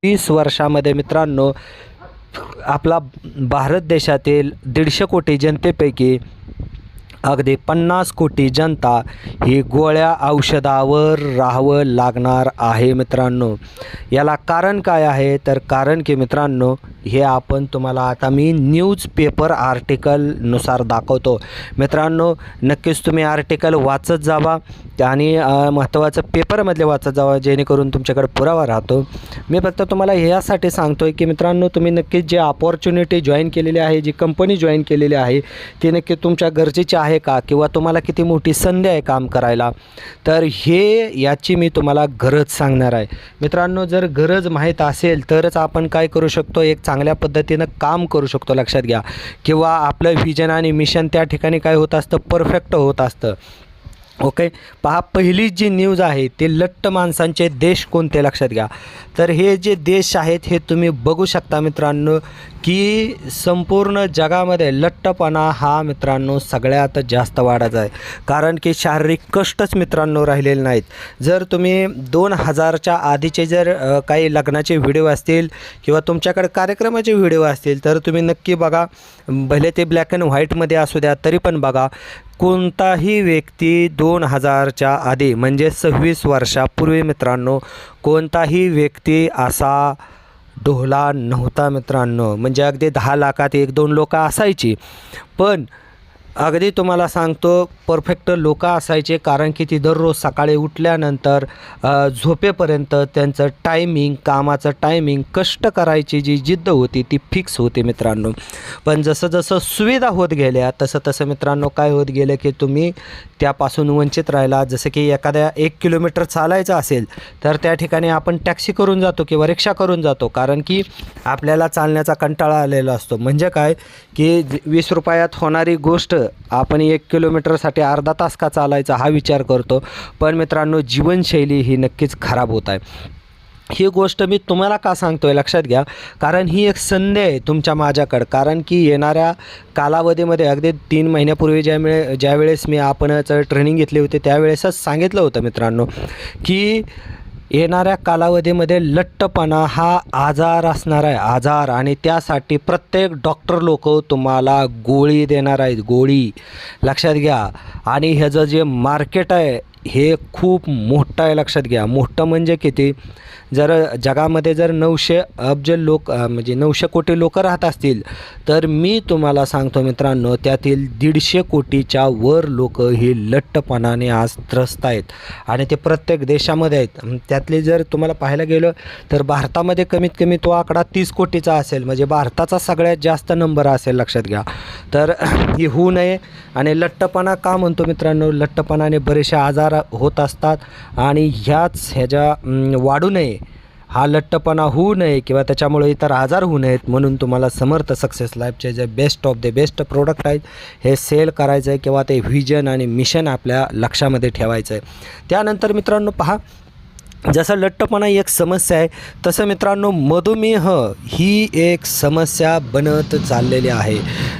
20 वर्षामध्ये मित्रांनो आपला भारत देशातील 150 कोटी जनतेपैकी अगदी 50 कोटी जनता ही गोळ्या औषधावर राहावं लागणार आहे मित्रांनो. याला कारण काय आहे तर कारण की मित्रांनो हे आपण तुम्हाला आता मी न्यूजपेपर आर्टिकलनुसार दाखवतो मित्रांनो. नक्कीच तुम्ही आर्टिकल वाचत जावा आणि महत्त्वाचं पेपरमधले वाचत जावा जेणेकरून तुमच्याकडे पुरावा राहतो. मी फक्त तुम्हाला ह्यासाठी सांगतो आहे की मित्रांनो तुम्ही नक्कीच जे अपॉर्च्युनिटी जॉईन केलेली आहे, जी कंपनी जॉईन केलेली आहे ती नक्की तुमच्या गरजेची आहे का, किंवा तुम्हाला किती मोठी संधी आहे काम करायला, तर याची मी तुम्हाला गरज सांगणार आहे मित्रांनो. जर गरज माहीत असेल तरच आपण काय करू शकतो, एक चांगल्या पद्धतीनं काम करू शकतो, लक्षात घ्या. किंवा आपलं व्हिजन आणि मिशन त्या ठिकाणी काय होत असतं, परफेक्ट होत असतं. ओके, पहा पहिली जी न्यूज आहे ते लट्ट माणसांचे देश कोणते, लक्षात घ्या. तर हे जे देश आहेत हे तुम्ही बघू शकता मित्रांनो की संपूर्ण जगामध्ये लठ्ठपणा हा मित्रांनो सगळ्यात जास्त वाढत आहे. कारण की शारीरिक कष्टच मित्रांनो राहिलेले नाहीत. जर तुम्ही 2000च्या आधीचे जर काही लग्नाचे व्हिडिओ असतील किंवा तुमच्याकडे कार्यक्रमाचे व्हिडिओ असतील तर तुम्ही नक्की बघा. भले ते ब्लॅक अँड व्हाईटमध्ये असू द्या तरी पण बघा. कोणताही व्यक्ती 2000च्या आधी म्हणजे 26 वर्षापूर्वी मित्रांनो कोणताही व्यक्ती असा ढोला नव्हता मित्रांनो. म्हणजे अगदी 10 लाखात 1-2 लोक असायची, पण अगदी तुम्हाला सांगतो परफेक्ट लोक असायचे. कारण की ती दररोज सकाळी उठल्यानंतर झोपेपर्यंत त्यांचं टायमिंग, कामाचं टायमिंग, कष्ट करायची जी जिद्द होती ती फिक्स होती मित्रांनो. पण जसं जसं सुविधा होत गेल्या तसं तसं मित्रांनो काय होत गेलं की तुम्ही त्यापासून वंचित राहिला. जसं की एखाद्या 1 किलोमीटर चालायचं असेल तर त्या ठिकाणी आपण टॅक्सी करून जातो किंवा रिक्षा करून जातो, कारण की आपल्याला चालण्याचा कंटाळा आलेला असतो. म्हणजे काय की 20 रुपयात होणारी गोष्ट आपण 1 किलोमीटरसाठी अर्धा तास का चालायचा हा विचार करतो. पण मित्रांनो जीवनशैली ही नक्कीच खराब होत आहे. ही गोष्ट मी तुम्हाला का सांगतो आहे लक्षात घ्या, कारण ही एक संधी आहे तुमच्या माझ्याकडं. कारण की येणाऱ्या कालावधीमध्ये अगदी 3 महिन्यापूर्वी ज्यावेळेस मी आपणच ट्रेनिंग घेतली होती त्यावेळेसच सांगितलं होतं मित्रांनो की येणाऱ्या कालावधीमध्ये लठ्ठपणा हा आजार असणार आहे, आजार. आणि त्यासाठी प्रत्येक डॉक्टर लोक तुम्हाला गोळी देणार आहेत, गोळी, लक्षात घ्या. आणि ह्याचं जे मार्केट आहे हे खूप मोठं आहे, लक्षात घ्या. मोठं म्हणजे किती, जर जगामध्ये जर 900 अब्ज लोक म्हणजे 900 कोटी लोक राहत असतील तर मी तुम्हाला सांगतो मित्रांनो त्यातील 150 कोटीच्या वर लोक ही लठ्ठपणाने आज त्रस्त आहेत आणि ते प्रत्येक देशामध्ये आहेत. त्यातले जर तुम्हाला पाहायला गेलं तर भारतामध्ये कमीत कमी तो आकडा 30 कोटीचा असेल, म्हणजे भारताचा सगळ्यात जास्त नंबर असेल, लक्षात घ्या. तर ही होऊ नये. आणि लठ्ठपणा का म्हणतो मित्रांनो, लठ्ठपणाने बरेचसे आजार होत असतात आणि ह्याच्या वाढू नये, हा लठ्ठपणा होऊ नये किंवा त्याच्यामुळे इतर आजार होऊ नयेत म्हणून तुम्हाला समर्थ सक्सेस लाईफचे जे best of the best product आहेत हे सेल करायचं आहे किंवा ते व्हिजन आणि मिशन आपल्या लक्षामध्ये ठेवायचं आहे. त्यानंतर मित्रांनो पहा, जसं लठ्ठपणा एक समस्या आहे तसं मित्रांनो मधुमेह ही एक समस्या बनत चाललेली आहे.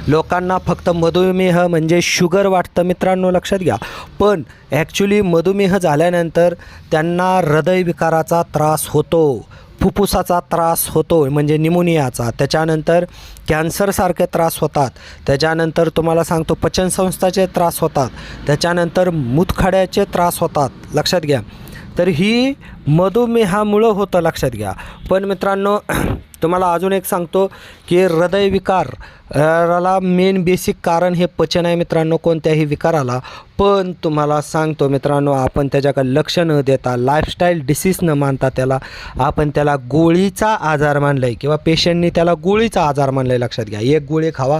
लोकांना फक्त मधुमेह म्हणजे शुगर वाटतं मित्रांनो, लक्षात घ्या. पण ॲक्च्युली मधुमेह झाल्यानंतर त्यांना हृदयविकाराचा त्रास होतो, फुफ्फुसाचा त्रास होतो म्हणजे निमोनियाचा, त्याच्यानंतर कॅन्सरसारखे त्रास होतात, त्याच्यानंतर तुम्हाला सांगतो पचनसंस्थाचे त्रास होतात, त्याच्यानंतर मूतखड्याचे त्रास होतात, लक्षात घ्या. तर ही मधुमेहामुळं होतं, लक्षात घ्या. पण मित्रांनो तुम्हाला अजून एक सांगतो की हृदयविकाराला मेन बेसिक कारण हे पचन आहे मित्रांनो, कोणत्याही विकाराला. पण तुम्हाला सांगतो मित्रांनो आपण त्याच्याकडे लक्ष न देता, लाईफस्टाईल डिसीज न मानता आपण त्याला गोळीचा आजार मानलं आहे किंवा पेशंटनी त्याला गोळीचा आजार मानलं आहे, लक्षात घ्या. एक गोळी खावा,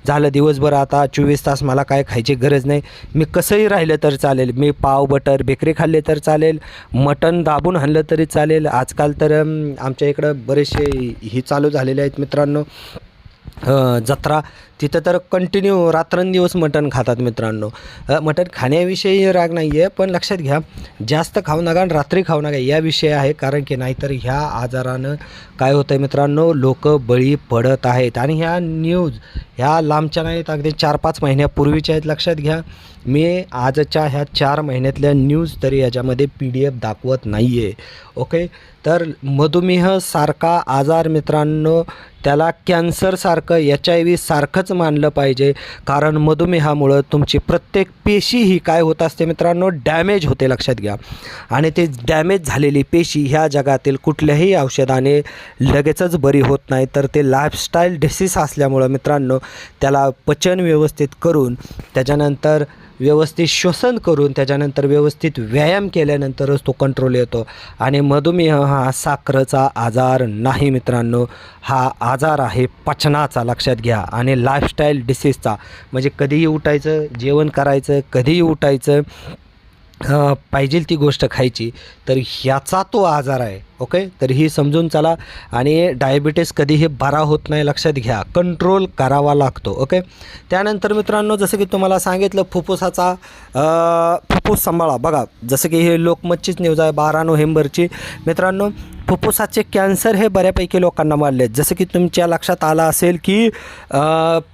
झालं दिवसभर, आता 24 तास मला काय खायची गरज नाही, मी कसंही राहिलं तर चालेल, मी पाव बटर बेकरी खाल्ले तर चालेल, मटण दाबून आणलं तरी चालेल. आजकाल तर आमच्या इकडं बरेचसे ही चालू झालेले आहेत मित्रांनो जत्रा, तिथं तर कंटिन्यू रात्रंदिवस मटण खातात मित्रांनो. मटण खाण्याविषयी राग नाही आहे, पण लक्षात घ्या जास्त खाऊ नका आणि रात्री खाऊ नका या विषय आहे. कारण की नाहीतर ह्या आजारानं काय होतं मित्रांनो, लोक बळी पडत आहेत. आणि ह्या न्यूज ह्या लांबच्या नाहीत, अगदी 4-5 महिन्यापूर्वीच्या आहेत, लक्षात घ्या. मी आजच्या ह्या 4 महिन्यातल्या न्यूज तरी याच्यामध्ये PDF दाखवत नाही आहे. ओके, तर मधुमेहासारखा आजार मित्रांनो त्याला कॅन्सरसारखं HIV सारखंच मानलं पाहिजे, कारण मधुमेहामुळं तुमची प्रत्येक पेशी ही काय होत असते मित्रांनो, डॅमेज होते, लक्षात घ्या. आणि ते डॅमेज झालेली पेशी ह्या जगातील कुठल्याही औषधाने लगेचच बरी होत नाही. तर ते लाईफस्टाईल डिसीज असल्यामुळं मित्रांनो त्याला पचन व्यवस्थित करून, त्याच्यानंतर व्यवस्थित श्वसन करून, त्याच्यानंतर व्यवस्थित व्यायाम केल्यानंतरच तो कंट्रोल येतो. आणि मधुमेह हा साखरेचा आजार नाही मित्रांनो, हा आजार आहे पचनाचा, लक्षात घ्या. आणि लाईफस्टाईल डिसीजचा, म्हणजे कधीही उठायचं, जेवण करायचं, कधीही उठायचं, पाहिजे ती गोष्ट खायची, तर ह्याचा तो आजार आहे. ओके, तर ही समजून चला. आणि डायबिटीस कधीही बरा होत नाही, लक्षात घ्या, कंट्रोल करावा लागतो. ओके, त्यानंतर मित्रांनो जसं की तुम्हाला सांगितलं फुफ्फुसाचा फुफ्फुस सांभाळा. बघा, जसं की हे लोकमतचीच न्यूज आहे 12 नोव्हेंबरची मित्रांनो. फुफ्फुसाचे कॅन्सर हे बऱ्यापैकी लोकांना मारले. जसं की तुमच्या लक्षात आलं असेल की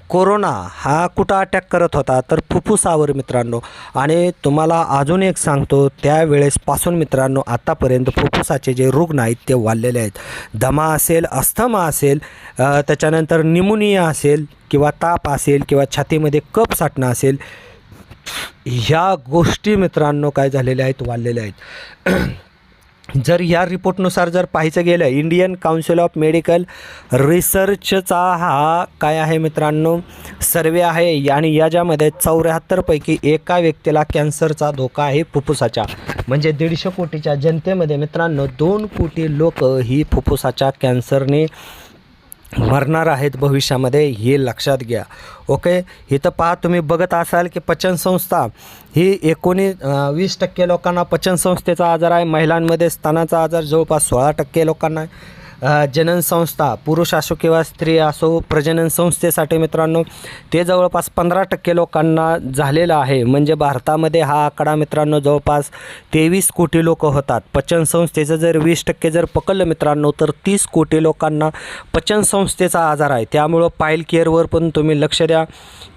कोरोना हा कुठं अटॅक करत होता, तर फुफ्फुसावर मित्रांनो. आणि तुम्हाला अजून एक सांगतो, त्यावेळेसपासून मित्रांनो आतापर्यंत फुफ्फुसाचे जे रुग्ण आहेत ते वाढलेले आहेत. दमा असेल, अस्थमा असेल, त्याच्यानंतर निमोनिया असेल, किंवा ताप असेल, किंवा छातीमध्ये कफ साठणं असेल, ह्या गोष्टी मित्रांनो काय झालेल्या आहेत, वाढलेल्या आहेत. जर ह्या रिपोर्टनुसार जर पाहायचं गेलं, इंडियन काउन्सिल ऑफ मेडिकल रिसर्चचा हा काय आहे मित्रांनो सर्वे आहे. आणि याच्यामध्ये 74 पैकी एका व्यक्तीला कॅन्सरचा धोका आहे फुफ्फुसाच्या. म्हणजे 150 कोटीच्या जनतेमध्ये मित्रांनो 2 कोटी लोक ही फुफ्फुसाच्या कॅन्सरने मरणार आहेत भविष्यामध्ये, हे लक्षात घ्या. ओके, इथं पहा, तुम्ही बघत असाल की पचनसंस्था ही 20% लोकांना पचनसंस्थेचा आजार आहे. महिलांमध्ये स्तनाचा आजार जवळपास 16% लोकांना आहे. जननसंस्था, पुरुष असो किंवा स्त्री असो, प्रजनन संस्थेसाठी मित्रांनो ते जवळपास 15% लोकांना झालेला आहे. म्हणजे भारतामध्ये हा आकडा मित्रांनो जवळपास 23 कोटी लोक होतात. पचनसंस्थेचं जर 20% जर पकडलं मित्रांनो, तर 30 कोटी लोकांना पचनसंस्थेचा आजार आहे. त्यामुळं पाईल केअरवर पण तुम्ही लक्ष द्या,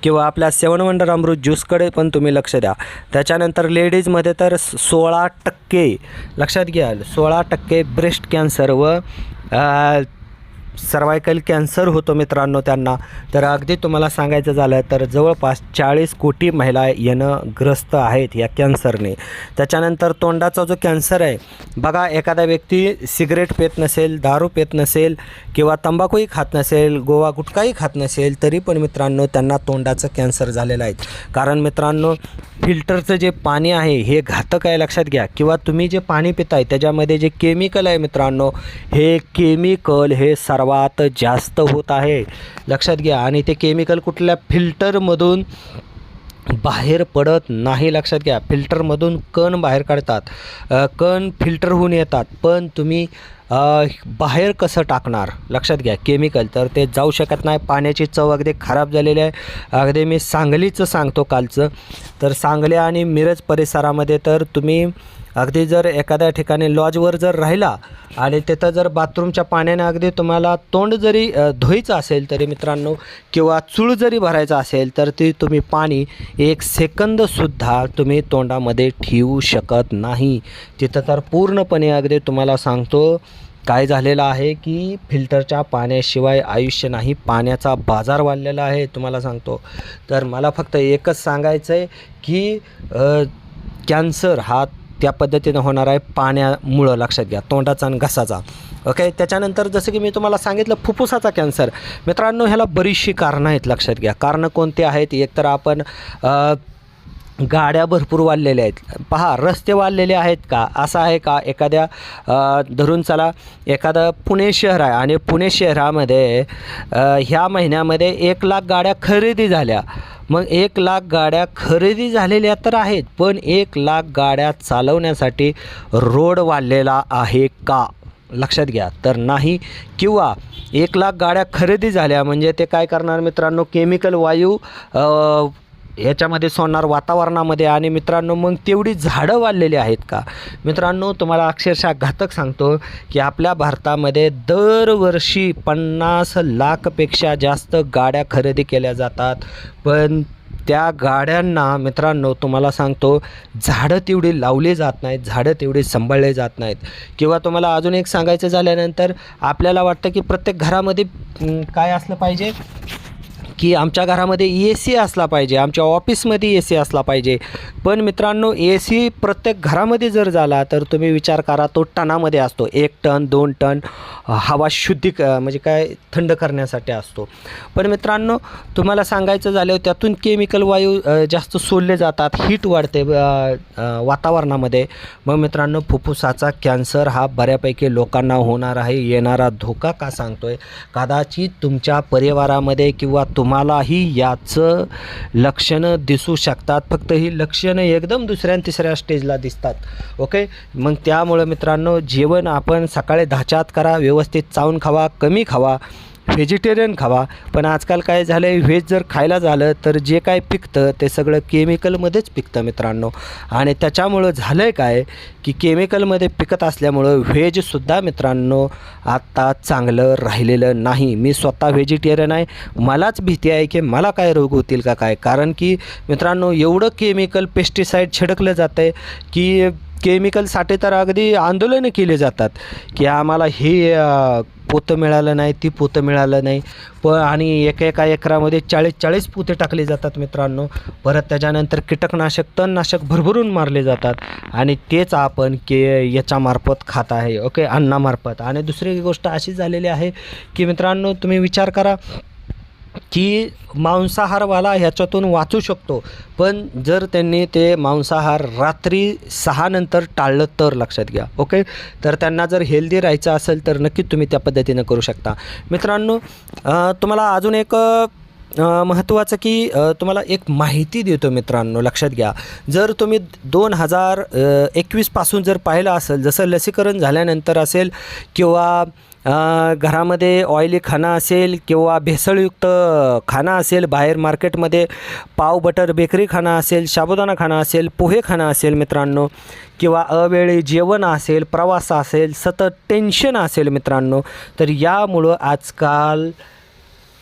किंवा आपल्या 7 वंडर अमृत ज्यूसकडे पण तुम्ही लक्ष द्या. त्याच्यानंतर लेडीजमध्ये तर 16%, लक्षात घ्या, 16% ब्रेस्ट कॅन्सर व सर्वायकल कॅन्सर होतो मित्रांनो त्यांना. तर अगदी तुम्हाला सांगायचं झालं तर जवळपास 40 कोटी महिला यानं ग्रस्त आहेत या कॅन्सरने. त्याच्यानंतर तोंडाचा जो कॅन्सर आहे, बघा, एखादा व्यक्ती सिगरेट पेत नसेल, दारू पेत नसेल, किंवा तंबाखूही खात नसेल, गोवा गुटखाही खात नसेल, तरी पण मित्रांनो त्यांना तोंडाचं कॅन्सर झालेलं आहे. कारण मित्रांनो फिल्टरचं जे पाणी आहे हे घातक आहे, लक्षात घ्या. किंवा तुम्ही जे पाणी पिताय त्याच्यामध्ये जे केमिकल आहे मित्रांनो, हे केमिकल हे सर्वात जास्त होत आहे, लक्षात घ्या. आणि ते केमिकल कुठल्या फिल्टरमधून बाहेर पडत नाही, लक्षात घ्या. फिल्टरमधून कण बाहेर काढतात, कण फिल्टर होऊन येतात, पण तुम्ही बाहेर कसं टाकणार, लक्षात घ्या, केमिकल, तर ते जाऊ शकत नाही. पाण्याची चव अगदी खराब झालेली आहे. अगदी मी सांगलीचं सांगतो कालचं, तर सांगली आणि मिरज परिसरामध्ये तर तुम्ही अगदी जर एखाद्या ठिकाणी लॉजवर जर राहिला आणि तिथं जर बाथरूमच्या पाण्याने अगदी तुम्हाला तोंड जरी धुवायचं असेल तरी मित्रांनो, किंवा चूळ जरी भरायचं असेल तर ती तुम्ही पाणी 1 सेकंदसुद्धा तुम्ही तोंडामध्ये ठेवू शकत नाही. तिथं तर पूर्णपणे अगदी तुम्हाला सांगतो काय झालेलं आहे की फिल्टरच्या पाण्याशिवाय आयुष्य नाही. पाण्याचा बाजार वाढलेला आहे तुम्हाला सांगतो. तर मला फक्त एकच सांगायचं आहे की कॅन्सर हा त्या पद्धतीनं होणार आहे पाण्यामुळं, लक्षात घ्या, तोंडाचा आणि घसाचा. ओके, त्याच्यानंतर जसं की मी तुम्हाला सांगितलं फुफ्फुसाचा कॅन्सर मित्रांनो, ह्याला बरीचशी कारणं आहेत, लक्षात घ्या. कारणं कोणती आहेत? एक तर आपण गाड्या भरपूर वाढलेल्या आहेत. पहा, रस्ते वाढलेले आहेत का? असं आहे का? एखाद्या धरून चला, एखादं पुणे शहर आहे आणि पुणे शहरामध्ये ह्या महिन्यामध्ये 1 लाख गाड्या खरेदी झाल्या. मग 1 लाख गाड्या खरेदी झालेल्या तर आहेत, पण 1 लाख गाड्या चालवण्यासाठी रोड वाढलेला आहे का? लक्षात घ्या, तर नाही. किंवा 1 लाख गाड्या खरेदी झाल्या म्हणजे ते काय करणार मित्रांनो, केमिकल वायू ह्याच्यामध्ये सोडणार वातावरणामध्ये. आणि मित्रांनो मग तेवढी झाडं वाढलेली आहेत का? मित्रांनो तुम्हाला अक्षरशः घातक सांगतो की आपल्या भारतामध्ये दरवर्षी 50 लाखपेक्षा जास्त गाड्या खरेदी केल्या जातात, पण त्या गाड्यांना मित्रांनो तुम्हाला सांगतो, झाडं तेवढी लावली जात नाहीत, झाडं तेवढी सांभाळले जात नाहीत. किंवा तुम्हाला अजून एक सांगायचं झाल्यानंतर आपल्याला वाटतं की प्रत्येक घरामध्ये काय असलं पाहिजे की आमच्या घरामध्ये AC असला पाहिजे, आमच्या ऑफिसमध्ये AC असला पाहिजे. पण मित्रांनो AC प्रत्येक घरामध्ये जर झाला तर तुम्ही विचार करा, तो टनामध्ये असतो. 1 टन 2 टन हवा म्हणजे काय थंड करण्यासाठी असतो. पण मित्रांनो तुम्हाला सांगायचं झालं त्यातून केमिकल वायू जास्त सोडले जातात, हीट वाढते वातावरणामध्ये. मग मित्रांनो फुफ्फुसाचा कॅन्सर हा बऱ्यापैकी लोकांना होणार आहे. येणारा धोका का सांगतोय, कदाचित तुमच्या परिवारामध्ये किंवा तुम्हालाही याचं लक्षणं दिसू शकतात. फक्त ही लक्षणं एकदम दुसऱ्या आणि तिसऱ्या स्टेजला दिसतात. ओके, मग त्यामुळं मित्रांनो जेवण आपण सकाळी 10च्या आत करा, व्यवस्थित चावून खावा, कमी खावा, व्हेजिटेरियन खावा. पण आजकाल काय झालं आहे, व्हेज जर खायला झालं तर जे काय पिकतं ते सगळं केमिकलमध्येच पिकतं मित्रांनो. आणि त्याच्यामुळं झालं आहे काय की केमिकलमध्ये पिकत असल्यामुळं व्हेजसुद्धा मित्रांनो आत्ता चांगलं राहिलेलं नाही. मी स्वतः व्हेजिटेरियन आहे, मलाच भीती आहे की मला काय रोग होतील का काय. कारण की मित्रांनो एवढं केमिकल पेस्टिसाईड छिडकलं जातं आहे की केमिकलसाठी तर अगदी आंदोलनं केले जातात की आम्हाला हे पोतं मिळालं नाही, ती पोतं मिळालं नाही. आणि एका एकरामध्ये 40 पोते टाकले जातात मित्रांनो. परत त्याच्यानंतर कीटकनाशक तणनाशक भरभरून मारले जातात आणि तेच आपण याच्यामार्फत खात आहे. ओके, अन्नामार्फत. आणि दुसरी गोष्ट अशी झालेली आहे की मित्रांनो तुम्ही विचार करा की मांसाहारवाला ह्याच्यातून वाचू शकतो, पण जर त्यांनी ते मांसाहार रात्री 6 नंतर टाळलं तर लक्षात घ्या. ओके, तर त्यांना जर हेल्दी राहायचं असेल तर नक्कीच तुम्ही त्या पद्धतीनं करू शकता. मित्रांनो तुम्हाला अजून एक महत्त्वाचं की तुम्हाला एक माहिती देतो मित्रांनो, लक्षात घ्या. जर तुम्ही 2021 पासून जर पाहिलं असेल, जसं लसीकरण झाल्यानंतर असेल किंवा घरामध्ये ऑइली खाणं असेल किंवा भेसळयुक्त खाणं असेल, बाहेर मार्केटमध्ये पाव बटर बेकरी खाणं असेल, साबुदाणा खाणं असेल, पोहे खाणं असेल मित्रांनो, किंवा अवेळी जेवण असेल, प्रवास असेल, सतत टेन्शन असेल मित्रांनो, तर यामुळं आजकाल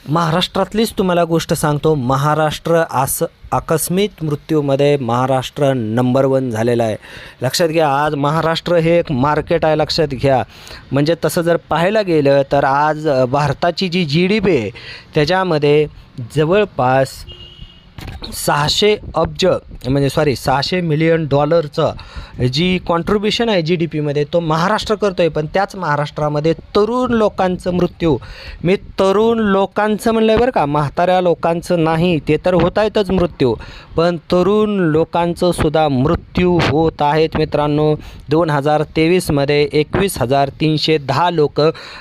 महाराष्ट्रातलीच तुम्हाला गोष्ट सांगतो, महाराष्ट्र आकस्मिक मृत्यूमध्ये महाराष्ट्र नंबर 1 झालेला आहे. लक्षात घ्या, आज महाराष्ट्र हे एक मार्केट आहे, लक्षात घ्या. म्हणजे तसं जर पाहायला गेलं तर आज भारताची जी GDP आहे त्याच्यामध्ये जवळपास 600 मिलियन डॉलरचं जी कॉन्ट्रिब्युशन आहे GDPमध्ये तो महाराष्ट्र करतो आहे. पण त्याच महाराष्ट्रामध्ये तरुण लोकांचं मृत्यू, मी तरुण लोकांचं म्हणलं आहे बरं का, म्हाताऱ्या लोकांचं नाही, ते तर होत आहेतच मृत्यू, पण तरुण लोकांचं सुद्धा मृत्यू होत आहेत मित्रांनो. 2023मध्ये 21,310 लोक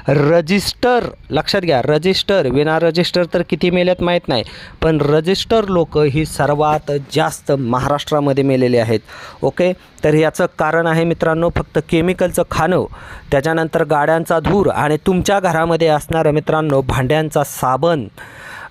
रजिस्टर, लक्षात घ्या, रजिस्टर, विना रजिस्टर तर किती मेल्यात माहीत नाही, पण रजिस्टर लोक ही सर्वात जास्त महाराष्ट्रामध्ये मेलेले आहेत. ओके, तर याचं कारण आहे मित्रांनो फक्त केमिकलचं खाणं, त्याच्यानंतर गाड्यांचा धूर आणि तुमच्या घरामध्ये असणारं मित्रांनो भांड्यांचा साबण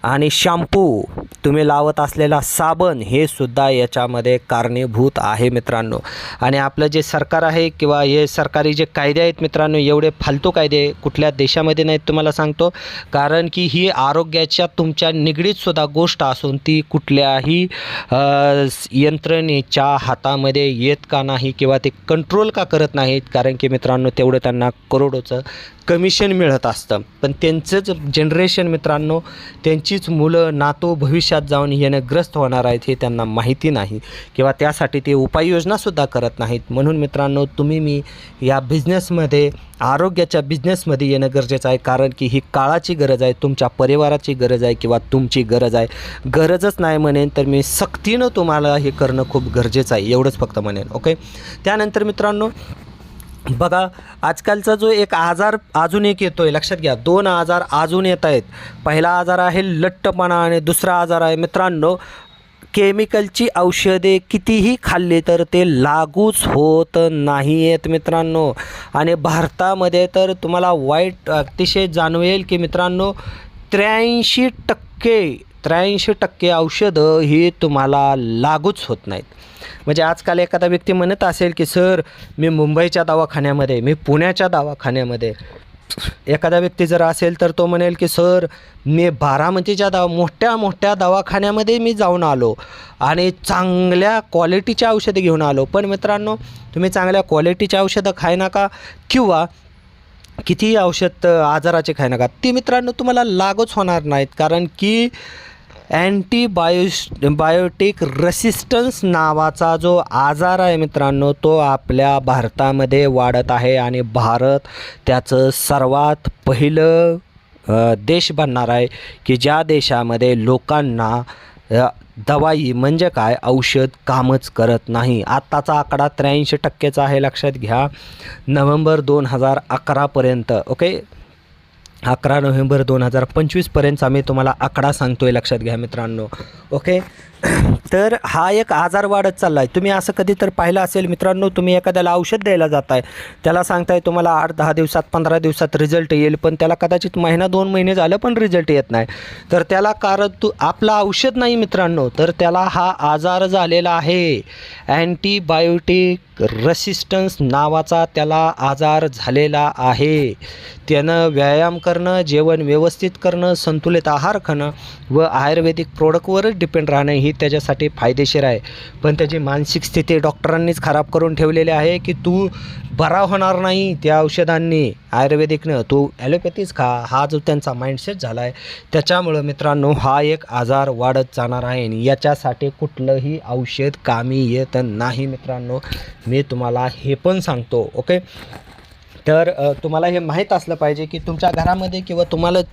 आणि शॅम्पू, तुम्ही लावत असलेला साबण, हे सुद्धा याच्यामध्ये कारणीभूत आहे मित्रांनो. आणि आपलं जे सरकार आहे किंवा हे सरकारी जे कायदे आहेत मित्रांनो, एवढे फालतू कायदे कुठल्या देशामध्ये नाहीत तुम्हाला सांगतो. कारण की ही आरोग्याच्या तुमच्या निगडीतसुद्धा गोष्ट असून ती कुठल्याही यंत्रणेच्या हातामध्ये येत का नाही किंवा ते कंट्रोल का करत नाहीत. कारण की मित्रांनो तेवढं त्यांना करोडोचं कमिशन मिळत असतं, पण त्यांचंच जनरेशन मित्रांनो, त्यांचीच मुलं नातू भविष्यात जाऊन येणं ग्रस्त होणार आहेत हे त्यांना माहिती नाही किंवा त्यासाठी ते उपाययोजनासुद्धा करत नाहीत. म्हणून मित्रांनो तुम्ही मी या बिझनेसमध्ये, आरोग्याच्या बिझनेसमध्ये येणं गरजेचं आहे. कारण की ही काळाची गरज आहे, तुमच्या परिवाराची गरज आहे किंवा तुमची गरज आहे. गरजच नाही म्हणेन तर मी सक्तीनं तुम्हाला हे करणं खूप गरजेचं आहे, एवढंच फक्त म्हणेन. ओके, त्यानंतर मित्रांनो बघा, आजकालचा जो एक आजार अजून एक येतो आहे, लक्षात घ्या, 2 आजार अजून येत आहेत. पहिला आजार आहे लठ्ठपणा आणि दुसरा आजार आहे मित्रांनो केमिकलची औषधे कितीही खाल्ली तर ते लागूच होत नाही आहेत मित्रांनो. आणि भारतामध्ये तर तुम्हाला वाईट अतिशय जाणवेल की मित्रांनो 83% औषधं ही तुम्हाला लागूच होत नाहीत. म्हणजे आजकाल एखादा व्यक्ती म्हणत असेल की सर मी मुंबईच्या दवाखान्यामध्ये, मी पुण्याच्या दवाखान्यामध्ये एखादा व्यक्ती जर असेल तर तो म्हणेल की सर मी बारामतीच्या मोठ्या मोठ्या दवाखान्यामध्ये मी जाऊन आलो आणि चांगल्या क्वालिटीची औषधं घेऊन आलो. पण मित्रांनो, तुम्ही चांगल्या क्वालिटीची औषधं खाय नका किंवा कितीही औषध आजाराचे खाय नका, ती मित्रांनो तुम्हाला लागूच होणार नाहीत. कारण की बायोटिक रेसिस्टन्स नावाचा जो आजार आहे मित्रांनो, तो आपल्या भारतामध्ये वाढत आहे आणि भारत त्याचं सर्वात पहिलं देश बनणार आहे की ज्या देशामध्ये लोकांना दवाई म्हणजे काय, औषध कामच करत नाही. आत्ताचा आकडा 83% आहे, लक्षात घ्या. नोव्हेंबर 2011पर्यंत, ओके, 11 नोव्हेंबर 2025पर्यंतचा मी तुम्हाला आकडा सांगतो आहे, लक्षात घ्या मित्रांनो. ओके, तर हा एक आजार वाढत चालला आहे. तुम्ही असं कधी तर पाहिलं असेल मित्रांनो, तुम्ही एखाद्याला औषध द्यायला जाताय, त्याला सांगताय तुम्हाला 8-10 दिवसात 15 दिवसात रिझल्ट येईल, पण त्याला कदाचित महिना 2 महिने झालं पण रिझल्ट येत नाही. तर त्याला कारण आपलं औषध नाही मित्रांनो, तर त्याला हा आजार झालेला आहे. अँटीबायोटिक रेसिस्टन्स नावाचा त्याला आजार झालेला आहे. त्यानं व्यायाम करणं, जेवण व्यवस्थित करणं, संतुलित आहार खाणं व आयुर्वेदिक प्रोडक्टवरच डिपेंड राहणं ही त्याच्यासाठी फायदेशीर आहे. पण त्याची मानसिक स्थिती डॉक्टरांनीच खराब करून ठेवलेली आहे की तू बरा होणार नाही त्या औषधांनी, आयुर्वेदिकनं, तू ॲलोपॅथीच खा. हा जो त्यांचा माइंडसेट झाला आहे, त्याच्यामुळं मित्रांनो हा एक आजार वाढत जाणार आहे आणि याच्यासाठी कुठलंही औषध कामी येत नाही मित्रांनो, मी तुम्हाला हे पण सांगतो. ओके, तर तुम्हाला हे माहीत असलं पाहिजे की तुमच्या घरामध्ये किंवा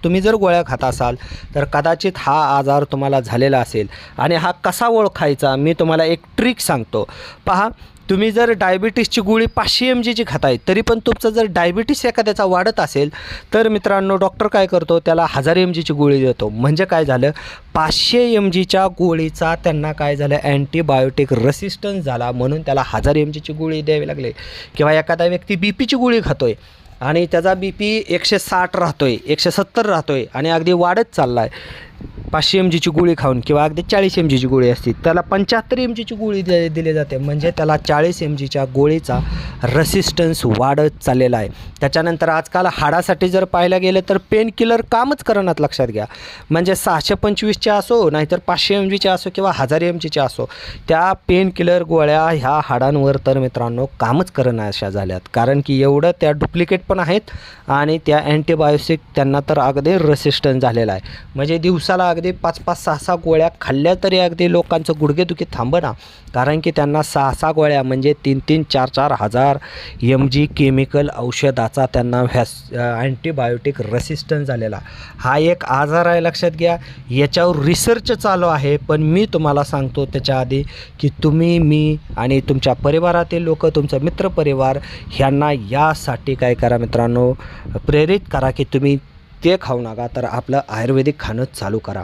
तुम्ही जर गोळ्या खात असाल तर कदाचित हा आजार तुम्हाला झालेला असेल. आणि हा कसा ओळखायचा, मी तुम्हाला एक ट्रिक सांगतो. पहा, तुम्ही जर डायबिटीसची गोळी 500 mgची खाताय, तरी पण तुमचं जर डायबिटीस एखाद्याचा वाढत असेल तर मित्रांनो डॉक्टर काय करतो, त्याला 1000 mgची गोळी देतो. म्हणजे काय झालं, 500 mgच्या गोळीचा त्यांना काय झालं, अँटीबायोटिक रेसिस्टन्स झाला, म्हणून त्याला 1000 mgची गोळी द्यावी लागली. किंवा एखादा व्यक्ती बीपीची गोळी खातोय आणि त्याचा बीपी 160 राहतोय, 170 राहतोय आणि अगदी वाढत चालला आहे 500 mgची गोळी खाऊन, किंवा अगदी 40 mgची गोळी असते, त्याला 75 mgची गोळी दिली जाते. म्हणजे त्याला 40 mgच्या गोळीचा रेसिस्टन्स वाढत चाललेला आहे. त्याच्यानंतर आजकाल हाडासाठी जर पाहायला गेलं तर पेन किलर कामच करणार, लक्षात घ्या. म्हणजे 625चे असो, नाहीतर 500 mgचे असो किंवा 1000 mgचे असो, त्या पेन किलर गोळ्या ह्या हाडांवर तर मित्रांनो कामच करणं अशा झाल्यात. कारण की एवढं त्या डुप्लिकेट पण आहेत आणि त्या अँटीबायोटिक त्यांना तर अगदी रेसिस्टन्स झालेला आहे. म्हणजे दिवसाला अगदी 5-5, 6-6 गोळ्या खाल्ल्या तरी अगदी लोकांचं गुडघेदुखी थांबना. कारण की त्यांना 6-6 गोळ्या म्हणजे 3-3, 4-4 हजार mg केमिकल औषधाचा त्यांना अँटीबायोटिक रेसिस्टन्स झालेला हा एक आजार आहे, लक्षात घ्या. याच्यावर रिसर्च चालू आहे, पण मी तुम्हाला सांगतो त्याच्या आधी की तुम्ही, मी आणि तुमच्या परिवारातील लोक, तुमचा मित्रपरिवार ह्यांना यासाठी काय करा मित्रांनो, प्रेरित करा की तुम्ही ते खाऊ नका, तर आपलं आयुर्वेदिक खाणं चालू करा.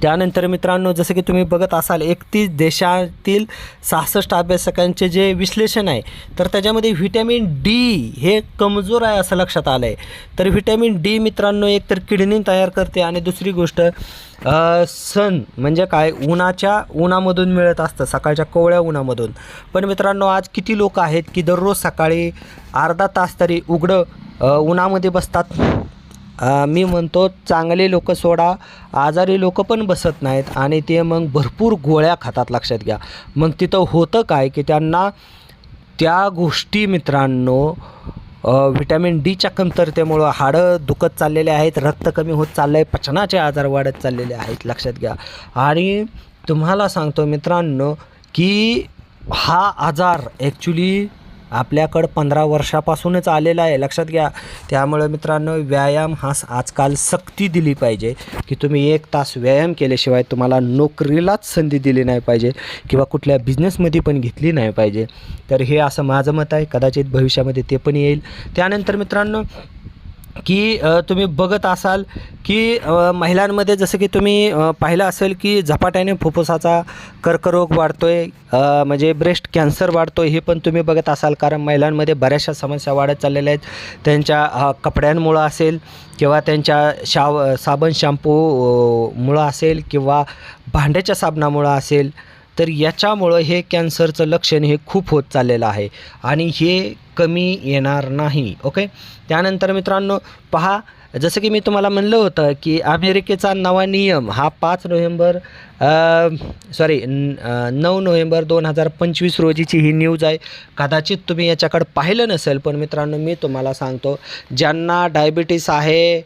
त्यानंतर मित्रांनो, जसं की तुम्ही बघत असाल 31 देशातील 66 अभ्यासकांचे जे विश्लेषण आहे, तर त्याच्यामध्ये व्हिटॅमिन डी हे कमजोर आहे असं लक्षात आलं आहे. तर व्हिटॅमिन डी मित्रांनो एकतर किडनी तयार करते आणि दुसरी गोष्ट सन म्हणजे काय, उन्हामधून मिळत असतं, सकाळच्या कोवळ्या उन्हामधून. पण मित्रांनो आज किती लोक आहेत की दररोज सकाळी अर्धा तास तरी उघडं उन्हामध्ये बसतात. मी म्हणतो चांगले लोक सोडा, आजारी लोक पण बसत नाहीत आणि ते मग भरपूर गोळ्या खातात, लक्षात घ्या. मग तिथं होतं काय की त्यांना त्या गोष्टी मित्रांनो व्हिटॅमिन डीच्या कमतरतेमुळं हाडं दुखत चाललेले आहेत, रक्त कमी होत चाललं आहे, पचनाचे आजार वाढत चाललेले आहेत, लक्षात घ्या. आणि तुम्हाला सांगतो मित्रांनो की हा आजार ॲक्च्युली आपल्याकडं 15 वर्षापासूनच आलेला आहे, लक्षात घ्या. त्यामुळं मित्रांनो व्यायाम हा आजकाल सक्ती दिली पाहिजे की तुम्ही 1 तास व्यायाम केल्याशिवाय तुम्हाला नोकरीलाच संधी दिली नाही पाहिजे किंवा कुठल्या बिझनेसमध्ये पण घेतली नाही पाहिजे. तर हे असं माझं मत आहे, कदाचित भविष्यामध्ये ते पण येईल. त्यानंतर मित्रांनो की तुम्ही बघत असाल की महिलांमध्ये जसं की तुम्ही पाहिलं असेल की झपाट्याने फुफ्फुसाचा कर्करोग वाढतो आहे, म्हणजे ब्रेस्ट कॅन्सर वाढतो आहे, हे पण तुम्ही बघत असाल. कारण महिलांमध्ये बऱ्याचशा समस्या वाढत चाललेल्या आहेत. त्यांच्या कपड्यांमुळं असेल किंवा त्यांच्या साबण शॅम्पूमुळं असेल किंवा भांड्याच्या साबणामुळं असेल. तर याच्यामुळं हे कॅन्सरचं लक्षण हे खूप होत चाललेलं आहे आणि हे कमी येणार नाही. ओके. त्यानंतर मित्रांनो पहा, जसं की मी तुम्हाला म्हणलं होतं की अमेरिकेचा नवा नियम हा 9 नोव्हेंबर 2025 रोजीची ही न्यूज आहे. कदाचित तुम्ही याच्याकडे पाहिलं नसेल, पण मित्रांनो मी तुम्हाला सांगतो, ज्यांना डायबिटीस आहे,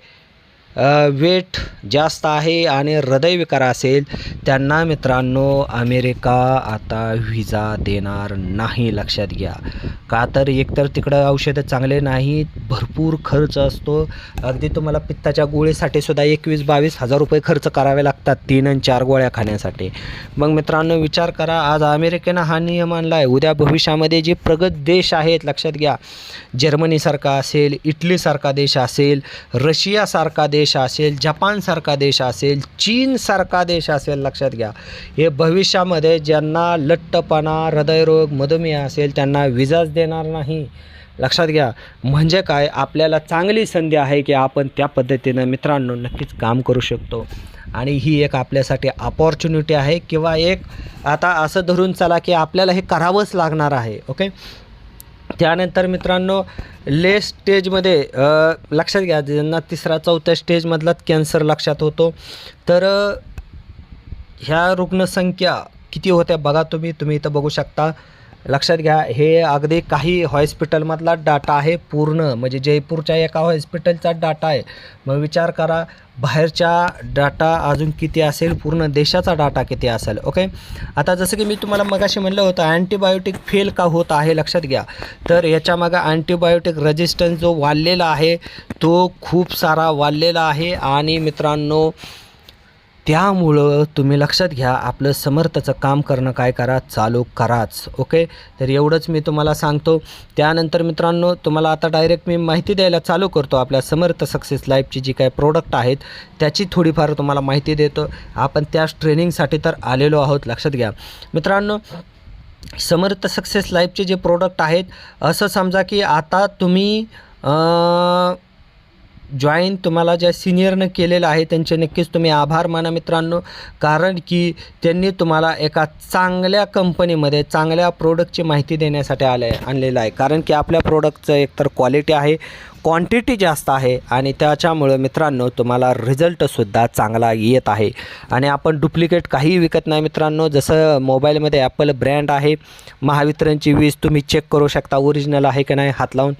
वेट जास्त आहे आणि हृदयविकार असेल, त्यांना मित्रांनो अमेरिका आता व्हिसा देणार नाही. लक्षात घ्या. का तर एकतर तिकडं औषधं चांगले नाहीत, भरपूर खर्च असतो. अगदी तुम्हाला पित्ताच्या गोळीसाठी सुद्धा 21-22 हजार रुपये खर्च करावे लागतात 3 आणि 4 गोळ्या खाण्यासाठी. मग मित्रांनो विचार करा, आज अमेरिकेनं हा नियम आणला आहे. उद्या भविष्यामध्ये जे प्रगत देश आहेत, लक्षात घ्या, जर्मनीसारखा असेल, इटलीसारखा देश असेल, रशियासारखा देश असेल, जपानसारखा देश असेल, चीनसारखा देश असेल, लक्षात घ्या, हे भविष्यामध्ये ज्यांना लठ्ठपणा, हृदयरोग, मधुमेह असेल त्यांना विजाच देणार नाही. लक्षात घ्या. म्हणजे काय, आपल्याला चांगली संधी आहे की आपण त्या पद्धतीनं मित्रांनो नक्कीच काम करू शकतो आणि ही एक आपल्यासाठी अपॉर्च्युनिटी आहे किंवा एक आता असं धरून चला की आपल्याला हे करावंच लागणार आहे. ओके. त्यानंतर मित्रांनो लेट स्टेजमध्ये लक्षात घ्या, ज्यांना 3-4 स्टेजमधलाच कॅन्सर लक्षात होतो, तर ह्या रुग्णसंख्या किती होत्या बघा तुम्ही इथं बघू शकता. लक्षात घ्या, हे अगदी काही हॉस्पिटलमधला डाटा आहे, पूर्ण म्हणजे जयपूरच्या एका हॉस्पिटलचा डाटा आहे. मग विचार करा बाहेरच्या डाटा अजून किती असेल, पूर्ण देशाचा डाटा किती असेल. ओके. आता जसं की मी तुम्हाला मगाशी म्हणलं होतं अँटीबायोटिक फेल का होत आहे, लक्षात घ्या, तर याच्यामागं अँटीबायोटिक रेजिस्टन्स जो वाढलेला आहे तो खूप सारा वाढलेला आहे आणि मित्रांनो त्यामुळं तुम्ही लक्षात घ्या, आपलं समर्थचं काम करणं काय करा, चालू कराच. ओके. तर एवढंच मी तुम्हाला सांगतो. त्यानंतर मित्रांनो तुम्हाला आता डायरेक्ट मी माहिती द्यायला चालू करतो. आपल्या समर्थ सक्सेस लाईफची जी काही प्रोडक्ट आहेत त्याची थोडीफार तुम्हाला माहिती देतो. आपण त्याच ट्रेनिंगसाठी तर आलेलो आहोत. लक्षात घ्या मित्रांनो, समर्थ सक्सेस लाईफचे जे प्रोडक्ट आहेत, असं समजा की आता तुम्ही जॉईन तुम्हाला ज्या सिनियरनं केलेलं आहे त्यांचे नक्कीच तुम्ही आभार माना मित्रांनो, कारण की त्यांनी तुम्हाला एका चांगल्या कंपनीमध्ये चांगल्या प्रोडक्टची माहिती देण्यासाठी आणलेलं आहे. कारण की आपल्या प्रोडक्टचं एकतर क्वालिटी आहे, क्वांटिटी जास्त आहे आणि त्याच्यामुळं मित्रांनो तुम्हाला रिझल्टसुद्धा चांगला येत आहे. आणि आपण डुप्लिकेट काहीही विकत नाही मित्रांनो. जसं मोबाईलमध्ये ॲपल ब्रँड आहे, महावितरणची वीज तुम्ही चेक करू शकता ओरिजिनल आहे की नाही, हात लावून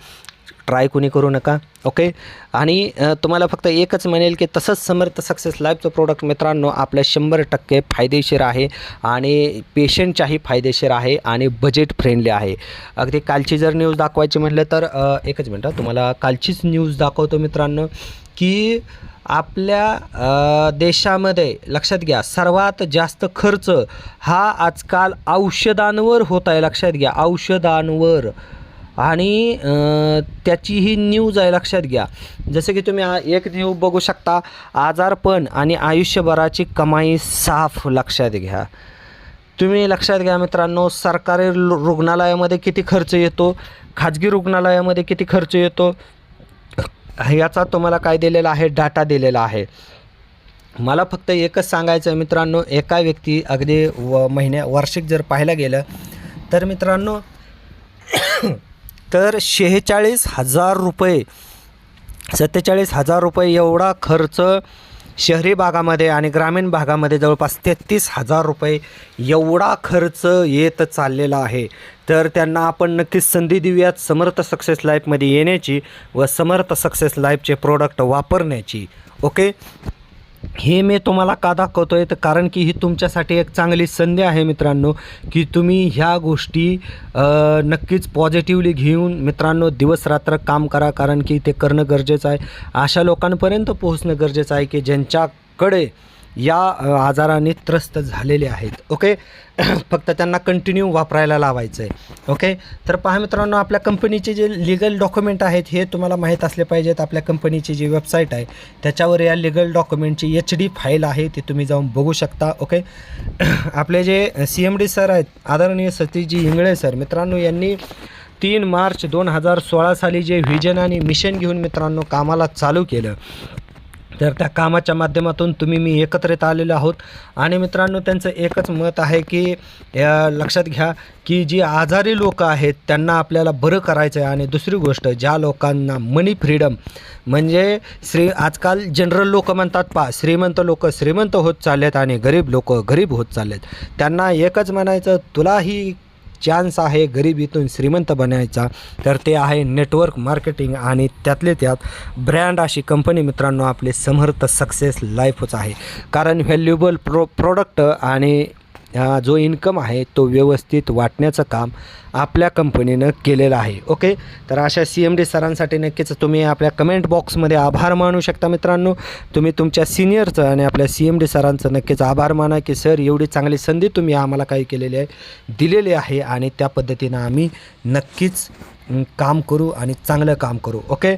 ट्राय कोणी करू नका. ओके. आणि तुम्हाला फक्त एकच म्हणेल की तसंच समर्थ सक्सेस लाईफचं प्रोडक्ट मित्रांनो आपल्या 100% फायदेशीर आहे आणि पेशंटच्याही फायदेशीर आहे आणि बजेट फ्रेंडली आहे. अगदी कालची जर न्यूज दाखवायची म्हटलं तर एकच मिनटं तुम्हाला कालचीच न्यूज दाखवतो मित्रांनो, की आपल्या देशामध्ये लक्षात घ्या सर्वात जास्त खर्च हा आजकाल औषधांवर होत आहे. लक्षात घ्या, औषधांवर. आणि त्याची ही न्यूज आहे. लक्षात घ्या, जसं की तुम्ही एक न्यूज बघू शकता, आजारपण आणि आयुष्यभराची कमाई साफ. लक्षात घ्या तुम्ही. लक्षात घ्या मित्रांनो, सरकारी रुग्णालयामध्ये किती खर्च येतो, खाजगी रुग्णालयामध्ये किती खर्च येतो, याचा तुम्हाला काय दिलेला आहे, डाटा दिलेला आहे. मला फक्त एकच सांगायचं आहे मित्रांनो, एका व्यक्ती अगदी वार्षिक जर पाहायला गेलं तर मित्रांनो तर 46,000 रुपये 47,000 रुपये एवढा खर्च शहरी भागामध्ये आणि ग्रामीण भागामध्ये जवळपास 33,000 रुपये एवढा खर्च येत चाललेला आहे. तर त्यांना आपण नक्कीच संधी देऊयात समर्थ सक्सेस लाईफमध्ये येण्याची व समर्थ सक्सेस लाईफचे प्रोडक्ट वापरण्याची. ओके. हे मी तुम्हाला का दाखवतो आहे, तर कारण की ही तुमच्यासाठी एक चांगली संधी आहे मित्रांनो, की तुम्ही ह्या गोष्टी नक्कीच पॉझिटिव्हली घेऊन मित्रांनो दिवसरात्र काम करा. कारण की ते करणं गरजेचं आहे. अशा लोकांपर्यंत पोहोचणं गरजेचं आहे की ज्यांच्याकडे या आजाराने त्रस्त झालेले आहेत. ओके. फक्त त्यांना कंटिन्यू वापरायला लावायचं आहे. ओके. तर पहा मित्रांनो, आपल्या कंपनीचे जे लिगल डॉक्युमेंट आहेत हे तुम्हाला माहीत असले पाहिजेत. आपल्या कंपनीची जी वेबसाईट आहे त्याच्यावर या लिगल डॉक्युमेंटची HD फाईल आहे, ती तुम्ही जाऊन बघू शकता. ओके. आपले जे CMD सर आहेत, आदरणीय सतीशजी इंगळे सर मित्रांनो, यांनी 3 मार्च 2016 साली जे व्हिजन आणि मिशन घेऊन मित्रांनो कामाला चालू केलं, तर त्या कामाच्या माध्यमातून मी एकत्रित आलेलो आहोत. आणि मित्रांनो, त्यांचं एकच मत आहे की लक्षात घ्या की जी आजारी लोक आहेत त्यांना आपल्याला बरं करायचं आहे. आणि दुसरी गोष्ट, ज्या लोकांना मनी फ्रीडम म्हणजे आजकाल जनरल लोक म्हणतात श्रीमंत लोक श्रीमंत होत चाललेत आणि गरीब लोक गरीब होत चाललेत, त्यांना एकच म्हणायचं, तुलाही चान्स आहे गरिबीतून श्रीमंत बनायचा, तर ते आहे नेटवर्क मार्केटिंग आणि त्यातले त्यात ब्रँड अशी कंपनी. मित्रांनो, आपले समर्थ सक्सेस लाईफच आहे. कारण व्हॅल्युएबल प्रोडक्ट आणि जो इन्कम आहे तो व्यवस्थित वाटण्याचं काम आपल्या कंपनीनं केलेलं आहे. ओके, तर अशा CMD सरांसाठी नक्कीच तुम्ही आपल्या कमेंट बॉक्समध्ये आभार मानू शकता. मित्रांनो, तुम्ही तुमच्या सिनियरचं आणि आपल्या CMD सरांचं नक्कीच आभार माना की सर, एवढी चांगली संधी तुम्ही आम्हाला काय केलेली आहे, दिलेली आहे आणि त्या पद्धतीनं आम्ही नक्कीच काम करू आणि चांगलं काम करू. ओके,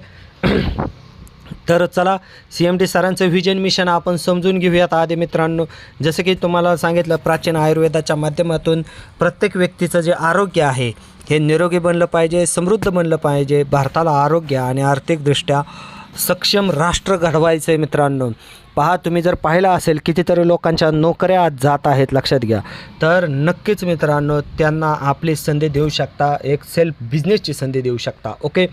तर चला CMD सरांचं व्हिजन मिशन आपण समजून घेऊयात. आधी मित्रांनो, जसं की तुम्हाला सांगितलं, प्राचीन आयुर्वेदाच्या माध्यमातून प्रत्येक व्यक्तीचं जे आरोग्य आहे हे निरोगी बनलं पाहिजे, समृद्ध बनलं पाहिजे. भारताला आरोग्य आणि आर्थिकदृष्ट्या सक्षम राष्ट्र घडवायचं आहे. मित्रांनो पहा, तुम्ही जर पाहिलं असेल कितीतरी लोकांच्या नोकऱ्या आज जात आहेत, लक्षात घ्या. तर नक्कीच मित्रांनो, त्यांना आपली संधी देऊ शकता, एक सेल्फ बिझनेसची संधी देऊ शकता. ओके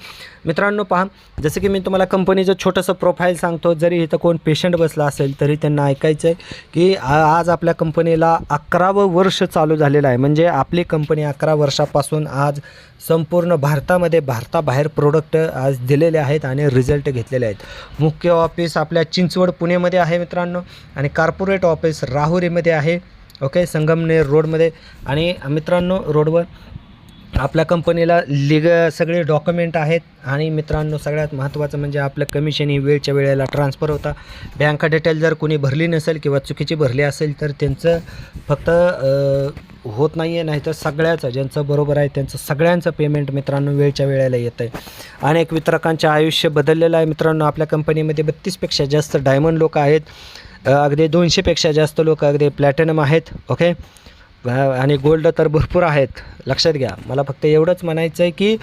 मित्रांनो, पहा, जसं की मी तुम्हाला कंपनीचं छोटंसं प्रोफाईल सांगतो. जरी इथं कोण पेशंट बसला असेल तरी त्यांना ऐकायचं आहे की आज आपल्या कंपनीला 11वं वर्ष चालू झालेलं आहे. म्हणजे आपली कंपनी 11 वर्षापासून आज संपूर्ण भारतामध्ये भारताबाहेर प्रोडक्ट आज दिलेले आहेत आणि रिझल्ट घेतलेले आहेत. मुख्य ऑफिस आपल्या चिंचवड पुणेमध्ये आहे मित्रांनो, आणि कॉर्पोरेट ऑफिस राहुरीमध्ये आहे. ओके, संगमनेर रोडमध्ये. आणि मित्रांनो, रोडवर आपल्या कंपनीला सगळे डॉक्युमेंट आहेत. आणि मित्रांनो, सगळ्यात महत्त्वाचं म्हणजे आपलं कमिशन ही वेळच्या वेळेला ट्रान्सफर होता. बँक डिटेल जर कोणी भरली नसेल किंवा चुकीची भरली असेल तर त्यांचं फक्त होत नाही आहे, नाहीतर सगळ्याचं ज्यांचं बरोबर आहे त्यांचं सगळ्यांचं पेमेंट मित्रांनो वेळच्या वेळेला येतं आहे. अनेक वितरकांचे आयुष्य बदललेलं आहे. मित्रांनो, आपल्या कंपनीमध्ये 32पेक्षा जास्त डायमंड लोक आहेत, अगदी 200पेक्षा जास्त लोक अगदी प्लॅटिनम आहेत. ओके, आणि गोल्ड तर भरपूर आहेत, लक्षात घ्या. मला फक्त एवढंच म्हणायचं आहे की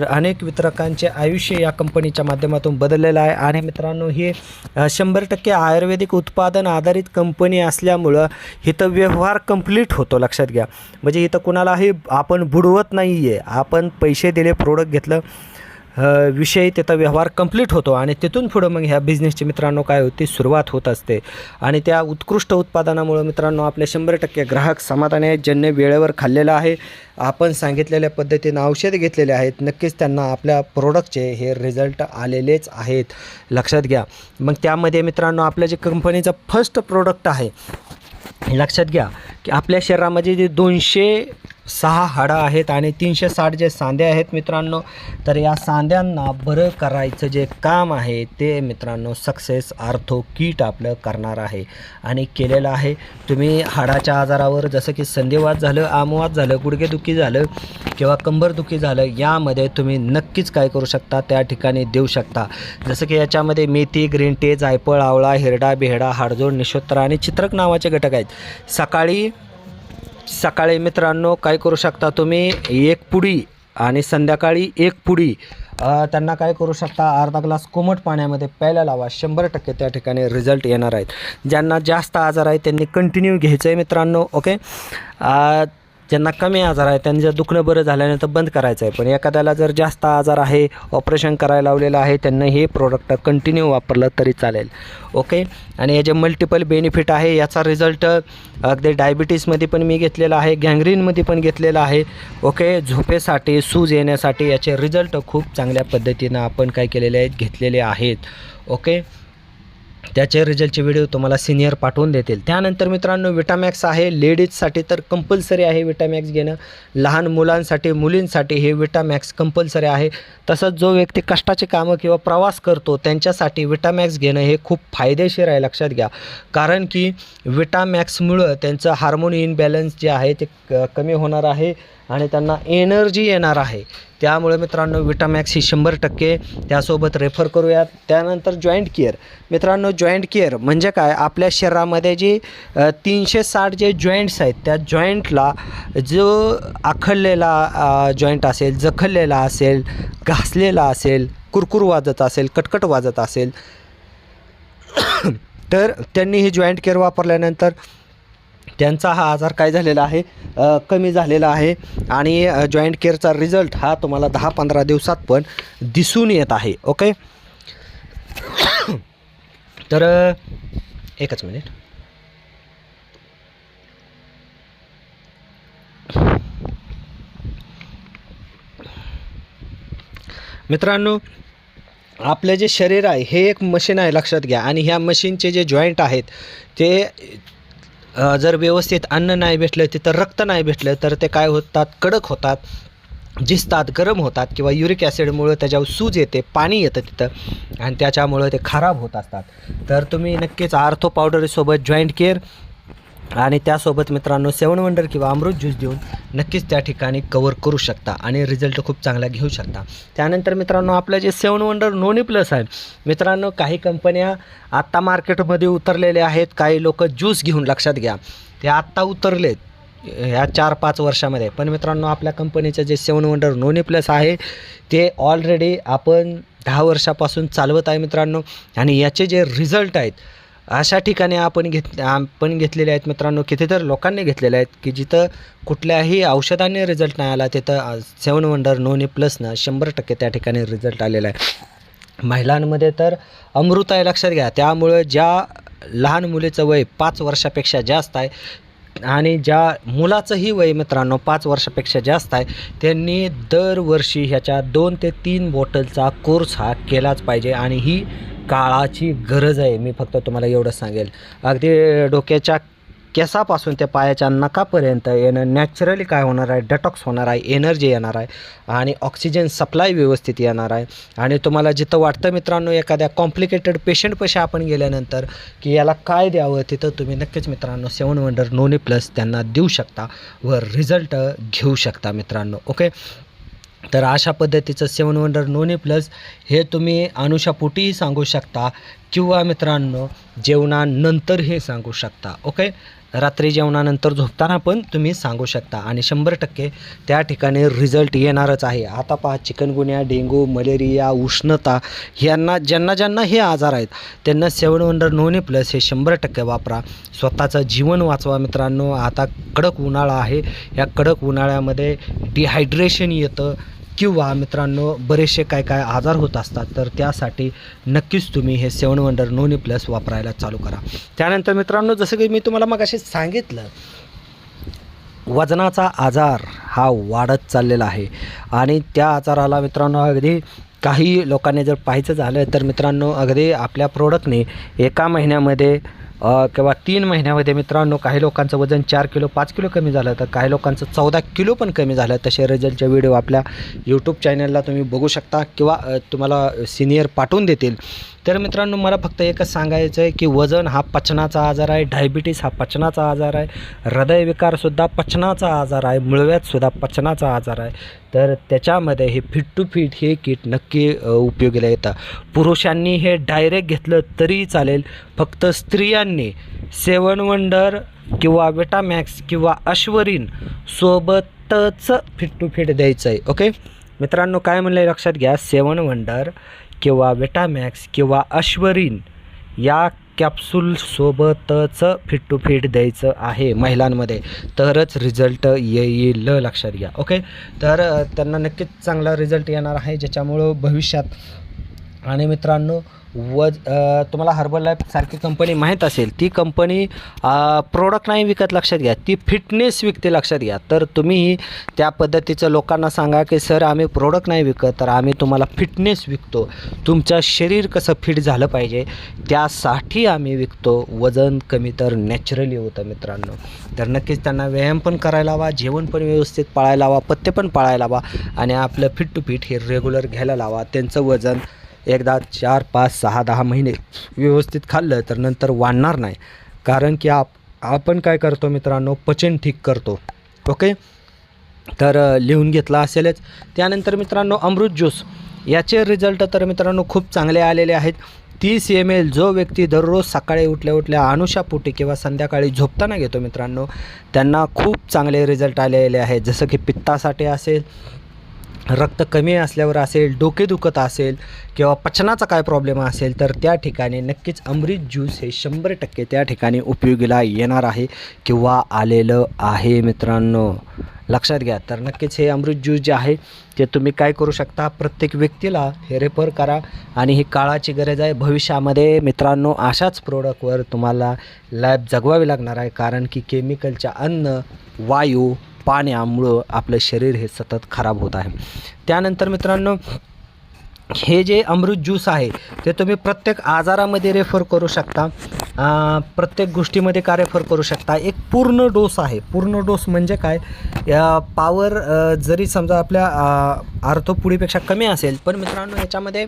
अनेक वितरकांचे आयुष्य या कंपनीच्या माध्यमातून बदललेलं आहे. आणि मित्रांनो, ही 100% आयुर्वेदिक उत्पादन आधारित कंपनी असल्यामुळं इथं व्यवहार कंप्लीट होतो, लक्षात घ्या. म्हणजे इथं कुणालाही आपण बुडवत नाही आहे, आपण पैसे दिले, प्रोडक्ट घेतलं, विषय तिथं व्यवहार कंप्लीट होतो आणि तिथून पुढं मग ह्या बिझनेसची मित्रांनो काय होती, सुरुवात होत असते. आणि त्या उत्कृष्ट उत्पादनामुळं मित्रांनो आपले 100% ग्राहक समाधानी आहेत, ज्यांनी वेळेवर खाल्लेलं आहे, आपण सांगितलेल्या पद्धतीनं औषध घेतलेले आहेत, नक्कीच त्यांना आपल्या प्रोडक्टचे हे रिझल्ट आलेलेच आहेत, लक्षात घ्या. मग त्यामध्ये मित्रांनो आपलं जे कंपनीचं फर्स्ट प्रोडक्ट आहे, लक्षात घ्या की आपल्या शरीरामध्ये जे 206 हाडं आहेत आणि 360 जे सांधे आहेत मित्रांनो, तर या सांध्यांना बरं करायचं जे काम आहे ते मित्रांनो सक्सेस आर्थो किट आपलं करणार आहे आणि केलेलं आहे. तुम्ही हाडाच्या आजारावर जसं की संधिवात झालं, आमवात झालं, गुडघेदुखी झालं किंवा कंबरदुखी झालं, यामध्ये तुम्ही नक्कीच काय करू शकता, त्या ठिकाणी देऊ शकता. जसं की याच्यामध्ये मेथी, ग्रीन टी, जायफळ, आवळा, हिरडा, बेहडा, हाडजोड, निशोत्तरा आणि चित्रक नावाचे घटक आहेत. सकाळी मित्रांनो काय करू शकता, तुम्ही 1 पुडी आणि संध्याकाळी 1 पुडी त्यांना काय करू शकता, अर्धा ग्लास कोमट पाण्यामध्ये प्यायला लावा. 100% त्या ठिकाणी रिझल्ट येणार आहेत. ज्यांना जास्त आजार आहे त्यांनी कंटिन्यू घ्यायचं आहे मित्रांनो. ओके, ज्यांना कमी आजार आहे त्यांनी जर दुखणं बरं झाल्यानंतर बंद करायचं आहे. पण एखाद्याला जर जास्त आजार आहे, ऑपरेशन करायला लावलेलं आहे, त्यांना हे प्रोडक्ट कंटिन्यू वापरलं तरी चालेल. ओके, आणि याचे मल्टिपल बेनिफिट आहे. याचा रिझल्ट अगदी डायबिटीसमध्ये पण मी घेतलेला आहे, गँग्रीनमध्ये पण घेतलेला आहे. ओके, झोपेसाठी, सूज येण्यासाठी याचे रिझल्ट खूप चांगल्या पद्धतीनं आपण काय केलेले आहेत, घेतलेले आहेत. ओके, त्याचे रिझल्टचे व्हिडिओ तुम्हाला सिनियर पाठवून देतील. त्यानंतर मित्रांनो विटामॅक्स आहे. लेडीजसाठी तर कंपल्सरी आहे विटामॅक्स घेणं, लहान मुलांसाठी, मुलींसाठी हे विटामॅक्स कंपल्सरी आहे. तसंच जो व्यक्ती कष्टाचे कामं किंवा प्रवास करतो त्यांच्यासाठी विटामॅक्स घेणं हे खूप फायदेशीर आहे, लक्षात घ्या. कारण की विटामॅक्समुळं त्यांचं हार्मोन इनबॅलन्स जे आहे ते कमी होणार आहे आणि त्यांना एनर्जी येणार आहे. त्यामुळे मित्रांनो विटामॅक्स ही 100% त्यासोबत रेफर करूयात. त्यानंतर जॉईंट केअर. मित्रांनो जॉईंट केअर म्हणजे काय, आपल्या शरीरामध्ये जी 360 जे जॉईंट्स आहेत त्या जॉईंटला जो आखडलेला जॉईंट असेल, जखडलेला असेल, घासलेला असेल, कुरकुर वाजत असेल, कटकट वाजत असेल, तर त्यांनी ही जॉईंट केअर वापरल्यानंतर त्यांचा हा आजार काय झालेला आहे, कमी झालेला आहे. आणि जॉईंट केअरचा रिझल्ट हा तुम्हाला 10-15 दिवसात पण दिसून येत आहे. ओके, तर एकच मिनिट. मित्रांनो, आपलं जे शरीर आहे हे एक मशीन आहे, लक्षात घ्या. आणि ह्या मशीनचे जे जॉईंट आहेत ते जर व्यवस्थित अन्न नाही भेटलं, तिथं रक्त नाही भेटलं तर ते काय होतात, कडक होतात, झिजतात, गरम होतात, किंवा युरिक ॲसिडमुळं त्याच्यावर सूज येते, पाणी येतं तिथं, आणि त्याच्यामुळं ते खराब होत असतात. तर तुम्ही नक्कीच आर्थो पावडरसोबत जॉईंट केअर आणि त्यासोबत मित्रांनो 7 वंडर किंवा अमृत ज्यूस देऊन नक्कीच त्या ठिकाणी कवर करू शकता आणि रिझल्ट खूप चांगला घेऊ शकता. त्यानंतर मित्रांनो, आपलं जे 7 वंडर नोनी प्लस आहे मित्रांनो, काही कंपन्या आत्ता मार्केटमध्ये उतरलेल्या आहेत. काही लोक ज्यूस घेऊन, लक्षात घ्या, ते आत्ता उतरलेत ह्या 4-5 वर्षामध्ये. पण मित्रांनो, आपल्या कंपनीचं जे 7 वंडर नोनी प्लस आहे ते ऑलरेडी आपण 10 वर्षापासून चालवत आहे मित्रांनो. आणि याचे जे रिझल्ट आहेत अशा ठिकाणी आपण घेतलेले आहेत मित्रांनो, कितीतर लोकांनी घेतलेले आहेत की जिथं कुठल्याही औषधाने रिझल्ट नाही आला, तिथं 7 वंडर नोनी प्लसनं 100% त्या ठिकाणी रिझल्ट आलेला आहे. महिलांमध्ये तर अमृत आहे, लक्षात घ्या. त्यामुळं ज्या लहान मुलीचं वय 5 वर्षापेक्षा जास्त आहे आणि ज्या मुलाचंही वय मित्रांनो 5 वर्षापेक्षा जास्त आहे, त्यांनी दरवर्षी ह्याच्या 2 ते 3 बॉटलचा कोर्स हा केलाच पाहिजे. आणि ही काळाची गरज आहे. मी फक्त तुम्हाला एवढं सांगेल, अगदी डोक्याच्या केसापासून ते पायाच्या नखापर्यंत येणं नॅचरली काय होणार आहे, डेटॉक्स होणार आहे, एनर्जी येणार आहे आणि ऑक्सिजन सप्लाय व्यवस्थित येणार आहे. आणि तुम्हाला जिथं वाटतं मित्रांनो एखाद्या कॉम्प्लिकेटेड पेशंटपाशी आपण गेल्यानंतर की याला काय द्यावं, तिथं तुम्ही नक्कीच मित्रांनो 7 वंडर नोनी प्लस त्यांना देऊ शकता व रिझल्ट घेऊ शकता मित्रांनो. ओके, तर अशा पद्धतीचं 7 वंडर नोनी प्लस हे तुम्ही अनुषापोटीही सांगू शकता किंवा मित्रांनो जेवणानंतरही सांगू शकता. ओके, रात्री जेवणानंतर झोपताना पण तुम्ही सांगू शकता आणि 100% त्या ठिकाणी रिझल्ट येणारच आहे. आता पहा, चिकनगुन्या, डेंग्यू, मलेरिया, उष्णता ज्यांना हे आजार आहेत त्यांना 7 वंडर नोनी प्लस हे 100% वापरा. स्वतःचं जीवन वाचवा मित्रांनो. आता कडक उन्हाळा आहे, या कडक उन्हाळ्यामध्ये डिहायड्रेशन येतं किंवा मित्रांनो बरेचसे काय आजार होत असतात. तर त्यासाठी नक्कीच तुम्ही हे 7 वंडर नोनी प्लस वापरायला चालू करा. त्यानंतर मित्रांनो, जसं की मी तुम्हाला मगाशी सांगितलं, वजनाचा आजार हा वाढत चाललेला आहे आणि त्या आजाराला मित्रांनो अगदी काही लोकांनी जर पाहायचं झालं तर मित्रांनो अगदी आपल्या प्रोडक्टने एका महिन्यामध्ये किंवा 3 महिन्यामध्ये मित्रांनो काही लोकांचं वजन 4 किलो 5 किलो कमी झालं, तर काही लोकांचं 14 किलो पण कमी झालं. तसे रिझल्टचे व्हिडिओ आपल्या यूट्यूब चॅनलला तुम्ही बघू शकता किंवा तुम्हाला सिनियर पाठवून देतील. तर मित्रांनो, मला फक्त एकच सांगायचं आहे की वजन हा पचनाचा आजार आहे, डायबिटीस हा पचनाचा आजार आहे, हृदयविकारसुद्धा पचनाचा आजार आहे, मुळव्याधसुद्धा पचनाचा आजार आहे. तर त्याच्यामध्ये हे फिट टू फिट हे किट नक्की उपयोगीला येतं. पुरुषांनी हे डायरेक्ट घेतलं तरी चालेल, फक्त स्त्रियांनी 7 वंडर किंवा विटामॅक्स किंवा अश्वरीन सोबतच फिट टू फिट द्यायचं आहे. ओके मित्रांनो, काय म्हणलं लक्षात घ्या, 7 वंडर किंवा विटामॅक्स किंवा अश्वरीन या कॅप्सूलसोबतच फिट टू फिट द्यायचं आहे महिलांमध्ये, तरच रिझल्ट येईल, लक्षात घ्या. ओके, तर त्यांना नक्कीच चांगला रिझल्ट येणार आहे ज्याच्यामुळं भविष्यात. आणि मित्रांनो, तुम्हाला हर्बल लाईफ सारखी कंपनी माहीत असेल, ती कंपनी प्रोडक्ट नाही विकत, लक्षात घ्या, ती फिटनेस विकते, लक्षात घ्या. तर तुम्ही त्या पद्धतीचं लोकांना सांगा की सर आम्ही प्रोडक्ट नाही विकत, तर आम्ही तुम्हाला फिटनेस विकतो, तुमचं शरीर कसं फिट झालं पाहिजे त्यासाठी आम्ही विकतो. वजन कमी तर नॅचरली होतं मित्रांनो. तर नक्कीच त्यांना व्यायाम पण करायला हवा, जेवण पण व्यवस्थित पाळायला हवा, पथ्य पण पाळायला हवा आणि आपलं फिट टू फिट हे रेग्युलर घ्यायला लावा. त्यांचं वजन एकदा 4, 5, 6, 10 महिने व्यवस्थित खाल्लं तर नंतर वाढणार नाही, कारण की आपण काय करतो मित्रांनो, पचन ठीक करतो. ओके, तर लिहून घेतला असेलच. त्यानंतर मित्रांनो, अमृत ज्यूस याचे रिझल्ट तर मित्रांनो खूप चांगले आलेले आहेत. 30 ml जो व्यक्ती दररोज सकाळी उठल्या अनुषापोटी किंवा संध्याकाळी झोपताना घेतो मित्रांनो, त्यांना खूप चांगले रिझल्ट आलेले आहेत. जसं की पित्तासाठी असेल, रक्त कमी असल्यावर असेल, डोके दुखत असेल किंवा पचनाचा काय प्रॉब्लेम असेल तर त्या ठिकाणी नक्कीच अमृत ज्यूस हे 100% त्या ठिकाणी उपयोगीला येणार आहे किंवा आलेलं आहे मित्रांनो, लक्षात घ्या. तर नक्कीच हे अमृत ज्यूस जे आहे ते तुम्ही काय करू शकता, प्रत्येक व्यक्तीला हे रेफर करा आणि ही काळाची गरज आहे. भविष्यामध्ये मित्रांनो अशाच प्रोडक्टवर तुम्हाला लाईफ जगवावी लागणार आहे, कारण की केमिकलच्या अन्न, वायू, पाण्यामुळं आपलं शरीर हे सतत खराब होत आहे. त्यानंतर मित्रांनो हे जे अमृत ज्यूस आहे ते तुम्ही प्रत्येक आजारामध्ये रेफर करू शकता, प्रत्येक गोष्टीमध्ये का रेफर करू शकता. एक पूर्ण डोस आहे. पूर्ण डोस म्हणजे काय, पॉवर जरी समजा आपल्या आर्थोपुडीपेक्षा कमी असेल पण मित्रांनो याच्यामध्ये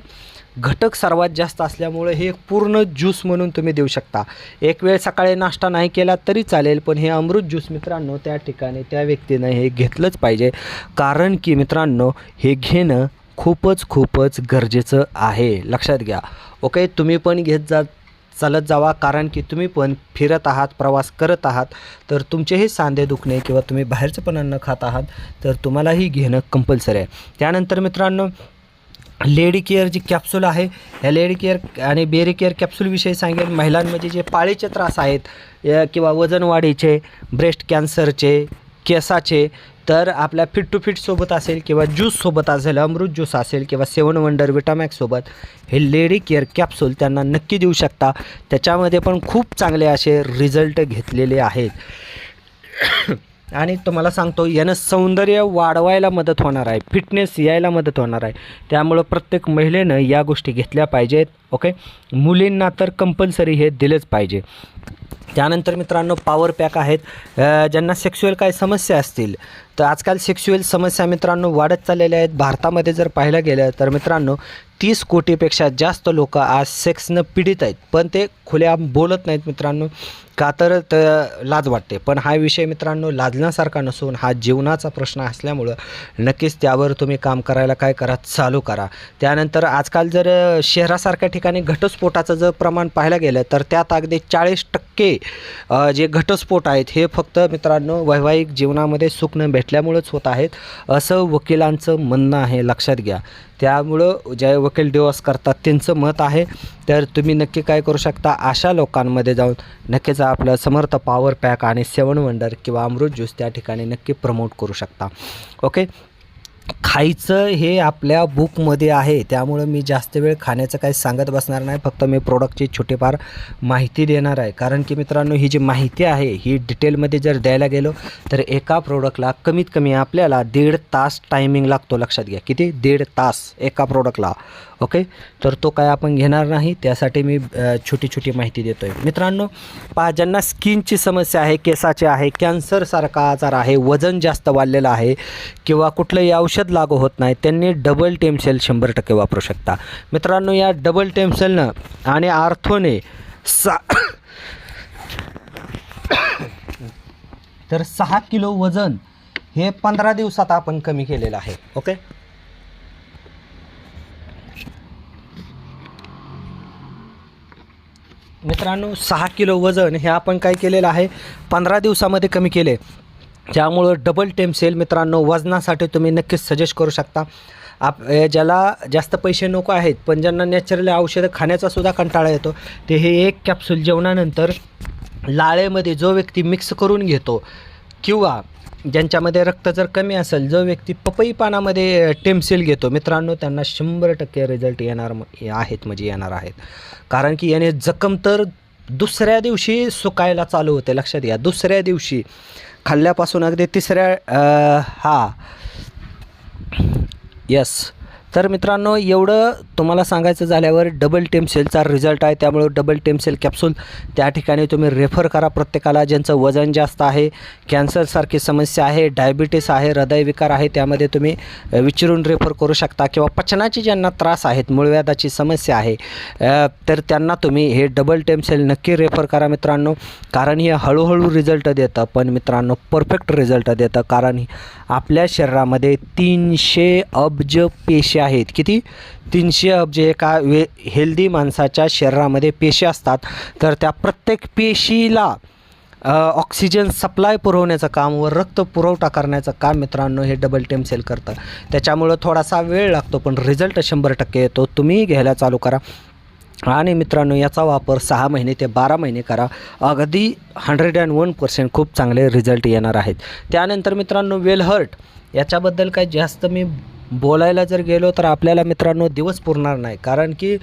घटक सर्वात जास्त असल्यामुळे हे पूर्ण ज्यूस म्हणून तुम्ही देऊ शकता. एक वेळ सकाळी नाश्ता नाही केला तरी चालेल, पण हे अमृत ज्यूस मित्रांनो त्या ठिकाणी त्या व्यक्तीनं हे घेतलंच पाहिजे, कारण की मित्रांनो हे घेणं खूपच गरजेचं आहे, लक्षात घ्या. ओके, तुम्ही पण घेत चालत जावा, कारण की तुम्ही पण फिरत आहात, प्रवास करत आहात, तर तुमचेही सांधे दुखणे किंवा तुम्ही बाहेरचं पण अन्न खात आहात तर तुम्हालाही घेणं कंपल्सरी आहे. त्यानंतर मित्रांनो लेडी केअर जी कॅप्सूल आहे, ह्या लेडी केअर आणि बेरी केअर कॅप्सूलविषयी सांगेन. महिलांमध्ये जे पाळीचे त्रास आहेत किंवा वजन वाढीचे, ब्रेस्ट कॅन्सरचे, केसाचे, तर आपल्या फिट टू फिट सोबत असेल किंवा ज्यूससोबत असेल, अमृत ज्यूस असेल किंवा 7 वंडर विटामॅक्ससोबत हे लेडी केअर कॅप्सूल त्यांना नक्की देऊ शकता. त्याच्यामध्ये पण खूप चांगले असे रिझल्ट घेतलेले आहेत आणि तुम्हाला सांगतो यानं सौंदर्य वाढवायला मदत होणार आहे, फिटनेस यायला मदत होणार आहे. त्यामुळं प्रत्येक महिलेनं या गोष्टी घेतल्या पाहिजेत. ओके, मुलींना तर कंपल्सरी हे दिलंच पाहिजे. त्यानंतर मित्रांनो पॉवर पॅक आहेत. ज्यांना सेक्शुअल काय समस्या असतील तर आजकाल सेक्शुअल समस्या मित्रांनो वाढत चाललेल्या आहेत. भारतामध्ये जर पाहायला गेलं तर मित्रांनो 30 कोटीपेक्षा जास्त लोक आज सेक्सनं पीडित आहेत, पण ते खुलेआम बोलत नाहीत मित्रांनो, का तर लाज वाटते. पण हा विषय मित्रांनो लाजण्यासारखा नसून हा जीवनाचा प्रश्न असल्यामुळं नक्कीच त्यावर तुम्ही काम करायला काय करा, चालू करा. त्यानंतर आजकाल जर शहरासारख्या ठिकाणी घटस्फोटाचं जर प्रमाण पाहायला गेलं तर त्यात अगदी 40% जे घटस्फोट आहेत हे फक्त मित्रांनो वैवाहिक जीवनामध्ये सुख न भेटल्यामुळंच होत आहेत, असं वकिलांचं म्हणणं आहे, लक्षात घ्या. त्यामुळं जे वकील डिवोर्स करतात त्यांचं मत आहे. तर तुम्ही नक्की काय करू शकता, अशा लोकांमध्ये जाऊन नक्कीच आपलं समर्थ पॉवर पॅक आणि 7 वंडर किंवा अमृत ज्यूस त्या ठिकाणी नक्की प्रमोट करू शकता. ओके, खायचं हे आपल्या बुकमध्ये आहे, त्यामुळं मी जास्त वेळ खाण्याचं काही सांगत बसणार नाही, फक्त मी प्रोडक्टची छोटीफार माहिती देणार आहे. कारण की मित्रांनो ही जी माहिती आहे ही डिटेलमध्ये जर द्यायला गेलो तर एका प्रोडक्टला कमीत कमी आपल्याला 1.5 तास टायमिंग लागतो, लक्षात घ्या. किती? 1.5 तास एका प्रोडक्टला. ओके, तर तो काय आपण घेणार नाही, त्यासाठी मी छोटी माहिती देतो आहे. मित्रांनो ज्यांना स्किनची समस्या आहे, केसाचे आहे, कॅन्सरसारखा आजार आहे, वजन जास्त वाढलेलं आहे किंवा कुठलंही औषध लागू होत नाही, त्यांनी डबल टेमसेल 100% वापरू शकता. मित्रांनो या डबल टेमसेलनं आणि आर्थोने तर 6 किलो वजन हे 15 दिवसात आपण कमी केलेलं आहे. ओके, मित्रांनो 6 किलो वजन हे आपण काय केलेलं आहे 15 दिवसामध्ये कमी केले. त्यामुळं डबल टेमसेल मित्रांनो वजनासाठी तुम्ही नक्कीच सजेस्ट करू शकता. ज्याला जास्त पैसे नको आहेत पण ज्यांना नॅचरली औषधं खाण्याचा सुद्धा कंटाळा येतो ते हे एक कॅप्सूल जेवणानंतर लाळेमध्ये जो व्यक्ती मिक्स करून घेतो किंवा ज्यांच्यामध्ये रक्त जर कमी असेल, जो व्यक्ती पपई पानामध्ये टेमसेल घेतो मित्रांनो त्यांना 100% रिझल्ट येणार आहेत. कारण की याने जखम तर दुसऱ्या दिवशी सुकायला चालू होते, लक्षात घ्या. दुसऱ्या दिवशी खाल्ल्यापासून अगदी तिसऱ्या यस. तर मित्रांनो एवढं तुम्हाला सांगायचं झाल्यावर डबल टेमसेलचा रिझल्ट आहे, त्यामुळे डबल टेमसेल कॅप्सूल त्या ठिकाणी तुम्ही रेफर करा प्रत्येकाला. ज्यांचं वजन जास्त आहे, कॅन्सरसारखी समस्या आहे, डायबिटीस आहे, हृदयविकार आहे, त्यामध्ये तुम्ही विचारून रेफर करू शकता. किंवा पचनाची ज्यांना त्रास आहेत, मूळव्याधाची समस्या आहे, तर त्यांना तुम्ही हे डबल टेमसेल नक्की रेफर करा मित्रांनो. कारण हे हळूहळू रिझल्ट देतं पण मित्रांनो परफेक्ट रिझल्ट देतं. कारण आपल्या शरीरामध्ये 300 अब्ज पेशी आहेत. किती? 300 अब्ज एका हेल्दी माणसाच्या शरीरामध्ये पेशी असतात. तर त्या प्रत्येक पेशीला ऑक्सिजन सप्लाय पुरवण्याचं काम व रक्त पुरवठा करण्याचं काम मित्रांनो हे डबल टेम सेल करतं. त्याच्यामुळं थोडासा वेळ लागतो पण रिझल्ट 100% येतो. तुम्ही घ्यायला चालू करा आणि मित्रांनो याचा वापर 6 महिने ते 12 महिने करा. अगदी 101% खूप चांगले रिझल्ट येणार आहेत. त्यानंतर मित्रांनो वेलहर्ट याच्याबद्दल काही जास्त मी बोलायला जर गेलो तर आपल्याला मित्रांनो दिवस पुरणार नाही. कारण की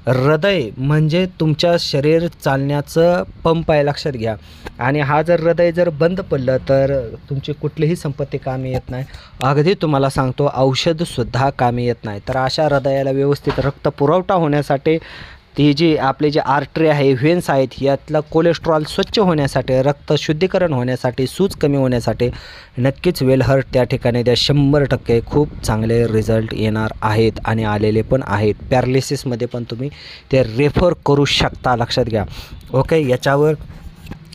हृदय म्हणजे तुमच्या शरीर चालण्याचं पंप आहे, लक्षात घ्या. आणि हा जर हृदय जर बंद पडलं तर तुमची कुठलीही संपत्ती कामी येत नाही. अगदी तुम्हाला सांगतो औषधसुद्धा कामी येत नाही. तर अशा हृदयाला व्यवस्थित रक्त पुरवठा होण्यासाठी ती जी आपली जी आर्टरी आहे, व्हेन्स आहेत, यातलं कोलेस्ट्रॉल स्वच्छ होण्यासाठी, रक्त शुद्धीकरण होण्यासाठी, सूज कमी होण्यासाठी नक्कीच वेलहर्ट त्या ठिकाणी द्या. 100% खूप चांगले रिझल्ट येणार आहेत आणि आलेले पण आहेत. पॅरालिसिसमध्ये पण तुम्ही ते रेफर करू शकता, लक्षात घ्या. ओके, याच्यावर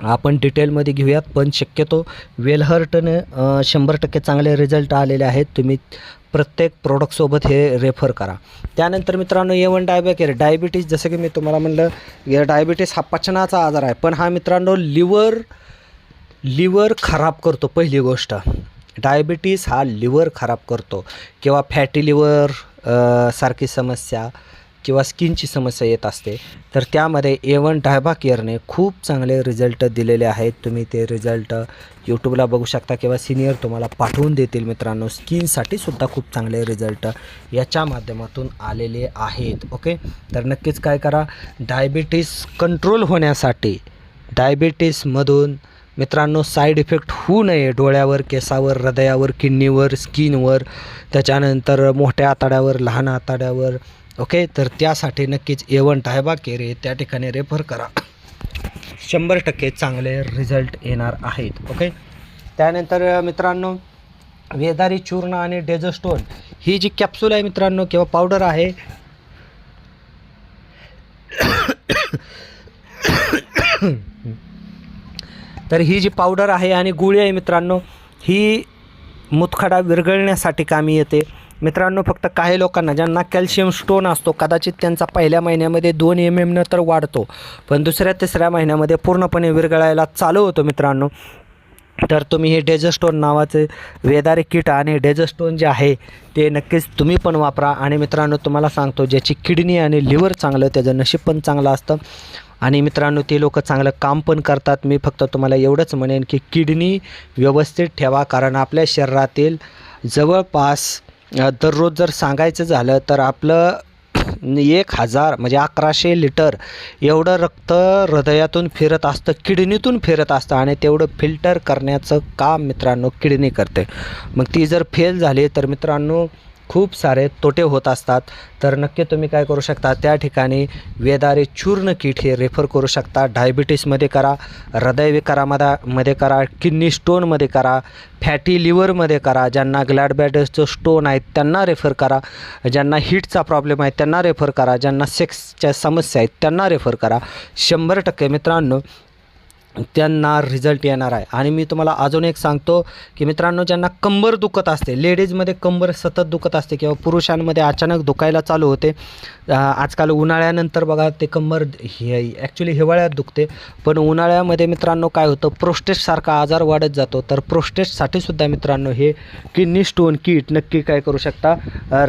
आपण डिटेलमध्ये घेऊयात. पण शक्यतो वेलहर्टने 100% चांगले रिझल्ट आलेले आहेत. तुम्ही प्रत्येक प्रोडक्टसोबत हे रेफर करा. त्यानंतर मित्रांनो A1 डायबॅकेर डायबिटीज, जसं की मी तुम्हाला म्हणलं डायबिटीस हा पचनाचा आजार आहे. पण हा मित्रांनो लिव्हर खराब करतो. पहिली गोष्ट, डायबिटीस हा लिव्हर खराब करतो किंवा फॅटी लिव्हर सारखी समस्या किंवा स्किनची समस्या येत असते. तर त्यामध्ये A1 डायबॅकेरने खूप चांगले रिझल्ट दिलेले आहेत. तुम्ही ते रिझल्ट यूट्यूबला बघू शकता किंवा सिनियर तुम्हाला पाठवून देतील. मित्रांनो स्किनसाठी सुद्धा खूप चांगले रिझल्ट याच्या माध्यमातून आलेले आहेत. ओके, तर नक्कीच काय करा, डायबिटीस कंट्रोल होण्यासाठी, डायबिटीसमधून मित्रांनो साईड इफेक्ट होऊ नये डोळ्यावर, केसावर, हृदयावर, किडनीवर, स्किनवर, त्याच्यानंतर मोठ्या आतड्यावर, लहान आतड्यावर. ओके, तर त्यासाठी नक्कीच A1 डायबॅकेर त्या ठिकाणी रेफर करा. 100% चांगले रिझल्ट येणार आहेत. ओके, त्यानंतर मित्रांनो वेदारी चूर्ण आणि डेझोस्टोन ही जी कॅप्सूल आहे मित्रांनो किंवा पावडर आहे, तर ही जी पावडर आहे आणि गुळी आहे मित्रांनो, ही मुतखडा विरघळण्यासाठी कामी येते. मित्रांनो फक्त काही लोकांना ज्यांना कॅल्शियम स्टोन असतो, कदाचित त्यांचा पहिल्या महिन्यामध्ये 2 mm तर वाढतो, पण दुसऱ्या तिसऱ्या महिन्यामध्ये पूर्णपणे विरघळायला चालू होतो मित्रांनो. तर तुम्ही हे डेझोस्टोन नावाचे वेदारी किट आणि डेझोस्टोन जे आहे ते नक्कीच तुम्ही पण वापरा. आणि मित्रांनो तुम्हाला सांगतो, ज्याची किडनी आणि लिव्हर चांगलं त्याचं नशीब पण चांगलं असतं आणि मित्रांनो ते लोक चांगलं काम पण करतात. मी फक्त तुम्हाला एवढंच म्हणेन की किडनी व्यवस्थित ठेवा. कारण आपल्या शरीरातील जवळपास दररोज जर सांगायचं झालं तर आपलं 1000 म्हणजे 1100 लिटर एवढं रक्त हृदयातून फिरत असतं, किडनीतून फिरत असतं आणि तेवढं फिल्टर करण्याचं काम मित्रांनो किडनी करते. मग ती जर फेल झाली तर मित्रांनो खूप सारे तोटे होत असतात. तर नक्की तुम्ही काय करू शकता, त्या ठिकाणी वेदारी चूर्ण किट हे रेफर करू शकता. डायबिटीसमध्ये करा, हृदयविकारामध्ये करा, किडनी स्टोनमध्ये करा, फॅटी लिव्हरमध्ये करा, ज्यांना ग्लॅड बॅडरचं स्टोन आहेत त्यांना रेफर करा, ज्यांना हीटचा प्रॉब्लेम आहे त्यांना रेफर करा, ज्यांना सेक्सच्या समस्या आहेत त्यांना रेफर करा. 100% मित्रांनो त्यांना रिझल्ट येणार आहे. आणि मी तुम्हाला अजून एक सांगतो की मित्रांनो ज्यांना कंबर दुखत असते, लेडीजमध्ये कंबर सतत दुखत असते किंवा पुरुषांमध्ये अचानक दुखायला चालू होते, आजकाल उन्हाळ्यानंतर बघा ते कंबर ॲक्च्युली हिवाळ्यात दुखते, पण उन्हाळ्यामध्ये मित्रांनो काय होतं, प्रोस्टेटसारखा आजार वाढत जातो. तर प्रोस्टेटसाठी सुद्धा मित्रांनो हे किडनी स्टोन किट नक्की काय करू शकता,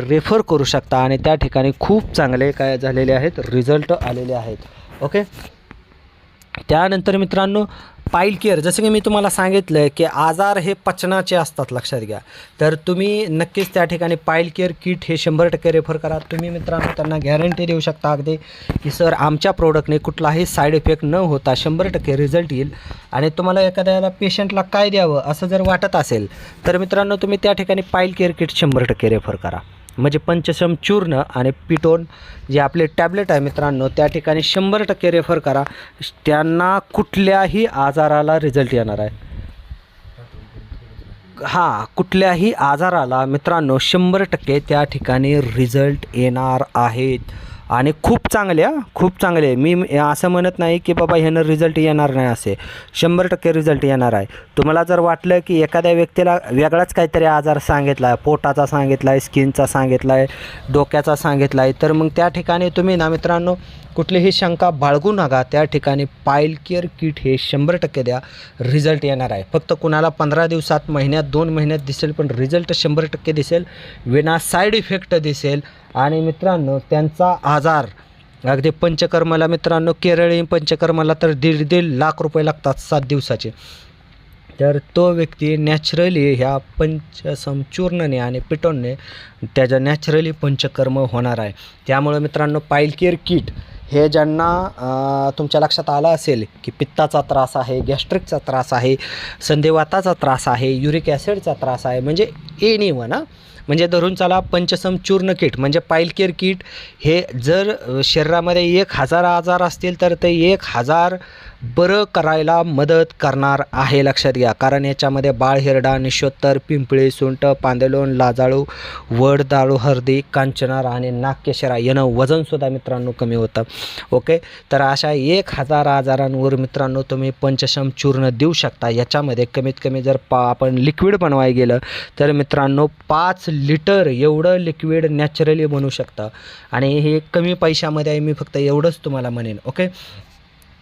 रेफर करू शकता. आणि त्या ठिकाणी खूप चांगले काय झालेले आहेत, रिझल्ट आलेले आहेत. ओके, त्यानंतर मित्रांनो पाईल केअर, जसं की मी तुम्हाला सांगितलं की आजार हे पचनाचे असतात, लक्षात घ्या. तर तुम्ही नक्कीच त्या ठिकाणी पाईल केअर किट हे 100% रेफर करा. तुम्ही मित्रांनो त्यांना गॅरंटी देऊ शकता अगदी की सर आमच्या प्रोडक्टने कुठलाही साईड इफेक्ट न होता 100% रिझल्ट येईल. आणि तुम्हाला एखाद्याला पेशंटला काय द्यावं असं जर वाटत असेल तर मित्रांनो तुम्ही त्या ठिकाणी पाईल केअर किट 100% रेफर करा. म्हणजे पंचशम चूर्ण आणि पिटोन जे आपले टॅबलेट आहे मित्रांनो त्या ठिकाणी 100% रेफर करा. त्यांना कुठल्याही आजाराला रिझल्ट येणार आहे. कुठल्याही आजाराला मित्रांनो 100% त्या ठिकाणी रिझल्ट येणार आहेत. आणि खूप चांगले मी असं म्हणत नाही की बाबा ह्यानं रिझल्ट येणार नाही, असे 100% रिझल्ट येणार आहे. तुम्हाला जर वाटलं की एखाद्या व्यक्तीला वेगळाच काहीतरी आजार सांगितला आहे, पोटाचा सांगितला आहे, स्किनचा सांगितला आहे, डोक्याचा सांगितला आहे, तर मग त्या ठिकाणी तुम्ही ना मित्रांनो कुठलीही शंका बाळगू नका. त्या ठिकाणी पाईल केअर किट हे 100% द्या, रिझल्ट येणार आहे. फक्त कुणाला 15 दिवसात, महिन्यात, 2 महिन्यात दिसेल, पण रिझल्ट 100% दिसेल, विना साईड इफेक्ट दिसेल. आणि मित्रांनो त्यांचा आजार अगदी पंचकर्माला मित्रांनो, केरळी पंचकर्माला तर 1.5 लाख रुपये लागतात 7 दिवसाचे. तर तो व्यक्ती नॅचरली ह्या पंचसमचूर्णने आणि पिटोनने त्याचं नॅचरली पंचकर्म होणार आहे. त्यामुळे मित्रांनो पाईल केअर किट हे ज्यांना तुमच्या लक्षात आलं असेल की पित्ताचा त्रास आहे, गॅस्ट्रिकचा त्रास आहे, संधिवाताचा त्रास आहे, युरिक ॲसिडचा त्रास आहे, म्हणजे एनिवन म्हणजे धरून चला पंचसम चूर्ण किट म्हणजे पाईल केअर किट हे जर शरीरामध्ये 1000 आजार असतील तर ते 1000 बरं करायला मदत करणार आहे. लक्षात घ्या. कारण याच्यामध्ये बाळहिरडा, निशोत्तर, पिंपळी, सुंठ, पांदेलोन, लाजाळू, वड, दाळू, हळदी, कांचनार आणि नागकेशरा यानं वजनसुद्धा मित्रांनो कमी होतं. ओके, तर अशा 1000 आजारांवर मित्रांनो तुम्ही पंचसम चूर्ण देऊ शकता. याच्यामध्ये कमीत कमी जर आपण लिक्विड बनवायला गेलं तर मित्रांनो 5 लिटर एवढं लिक्विड नॅचरली बनवू शकतं. आणि हे कमी पैशामध्ये आहे, मी फक्त एवढंच तुम्हाला म्हणेन. ओके,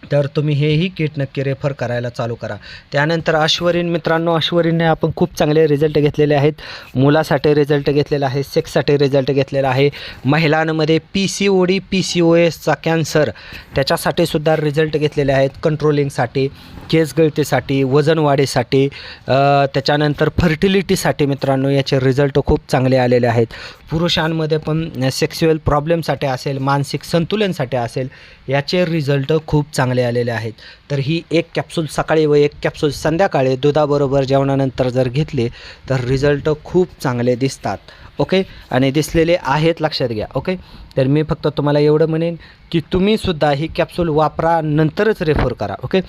तर तुम्ही हेही किट नक्की रेफर करायला चालू करा. त्यानंतर अश्वरीन मित्रांनो, अश्वरीनने आपण खूप चांगले रिझल्ट घेतलेले आहेत. मुलासाठी रिझल्ट घेतलेला आहे, सेक्ससाठी रिझल्ट घेतलेला आहे, महिलांमध्ये PCOD PCOSचा कॅन्सर त्याच्यासाठी सुद्धा रिझल्ट घेतलेले आहेत, कंट्रोलिंगसाठी, केस गळतीसाठी, वजन वाढीसाठी, त्याच्यानंतर फर्टिलिटीसाठी मित्रांनो याचे रिझल्ट खूप चांगले आलेले आहेत. पुरुषांमध्ये पण सेक्स्युअल प्रॉब्लेमसाठी असेल, मानसिक संतुलनसाठी असेल, याचे रिझल्ट खूप चांगले आलेले आहेत. तर ही 1 कॅप्सूल सकाळी व 1 कॅप्सूल संध्याकाळी दुधाबरोबर जेवणानंतर जर घेतले तर रिझल्ट खूप चांगले दिसतात. ओके, आणि दिसलेले आहेत, लक्षात घ्या. ओके, तर मी फक्त तुम्हाला एवढं म्हणेन की तुम्हीसुद्धा ही कॅप्सूल वापरा, नंतरच रेफर करा. ओके,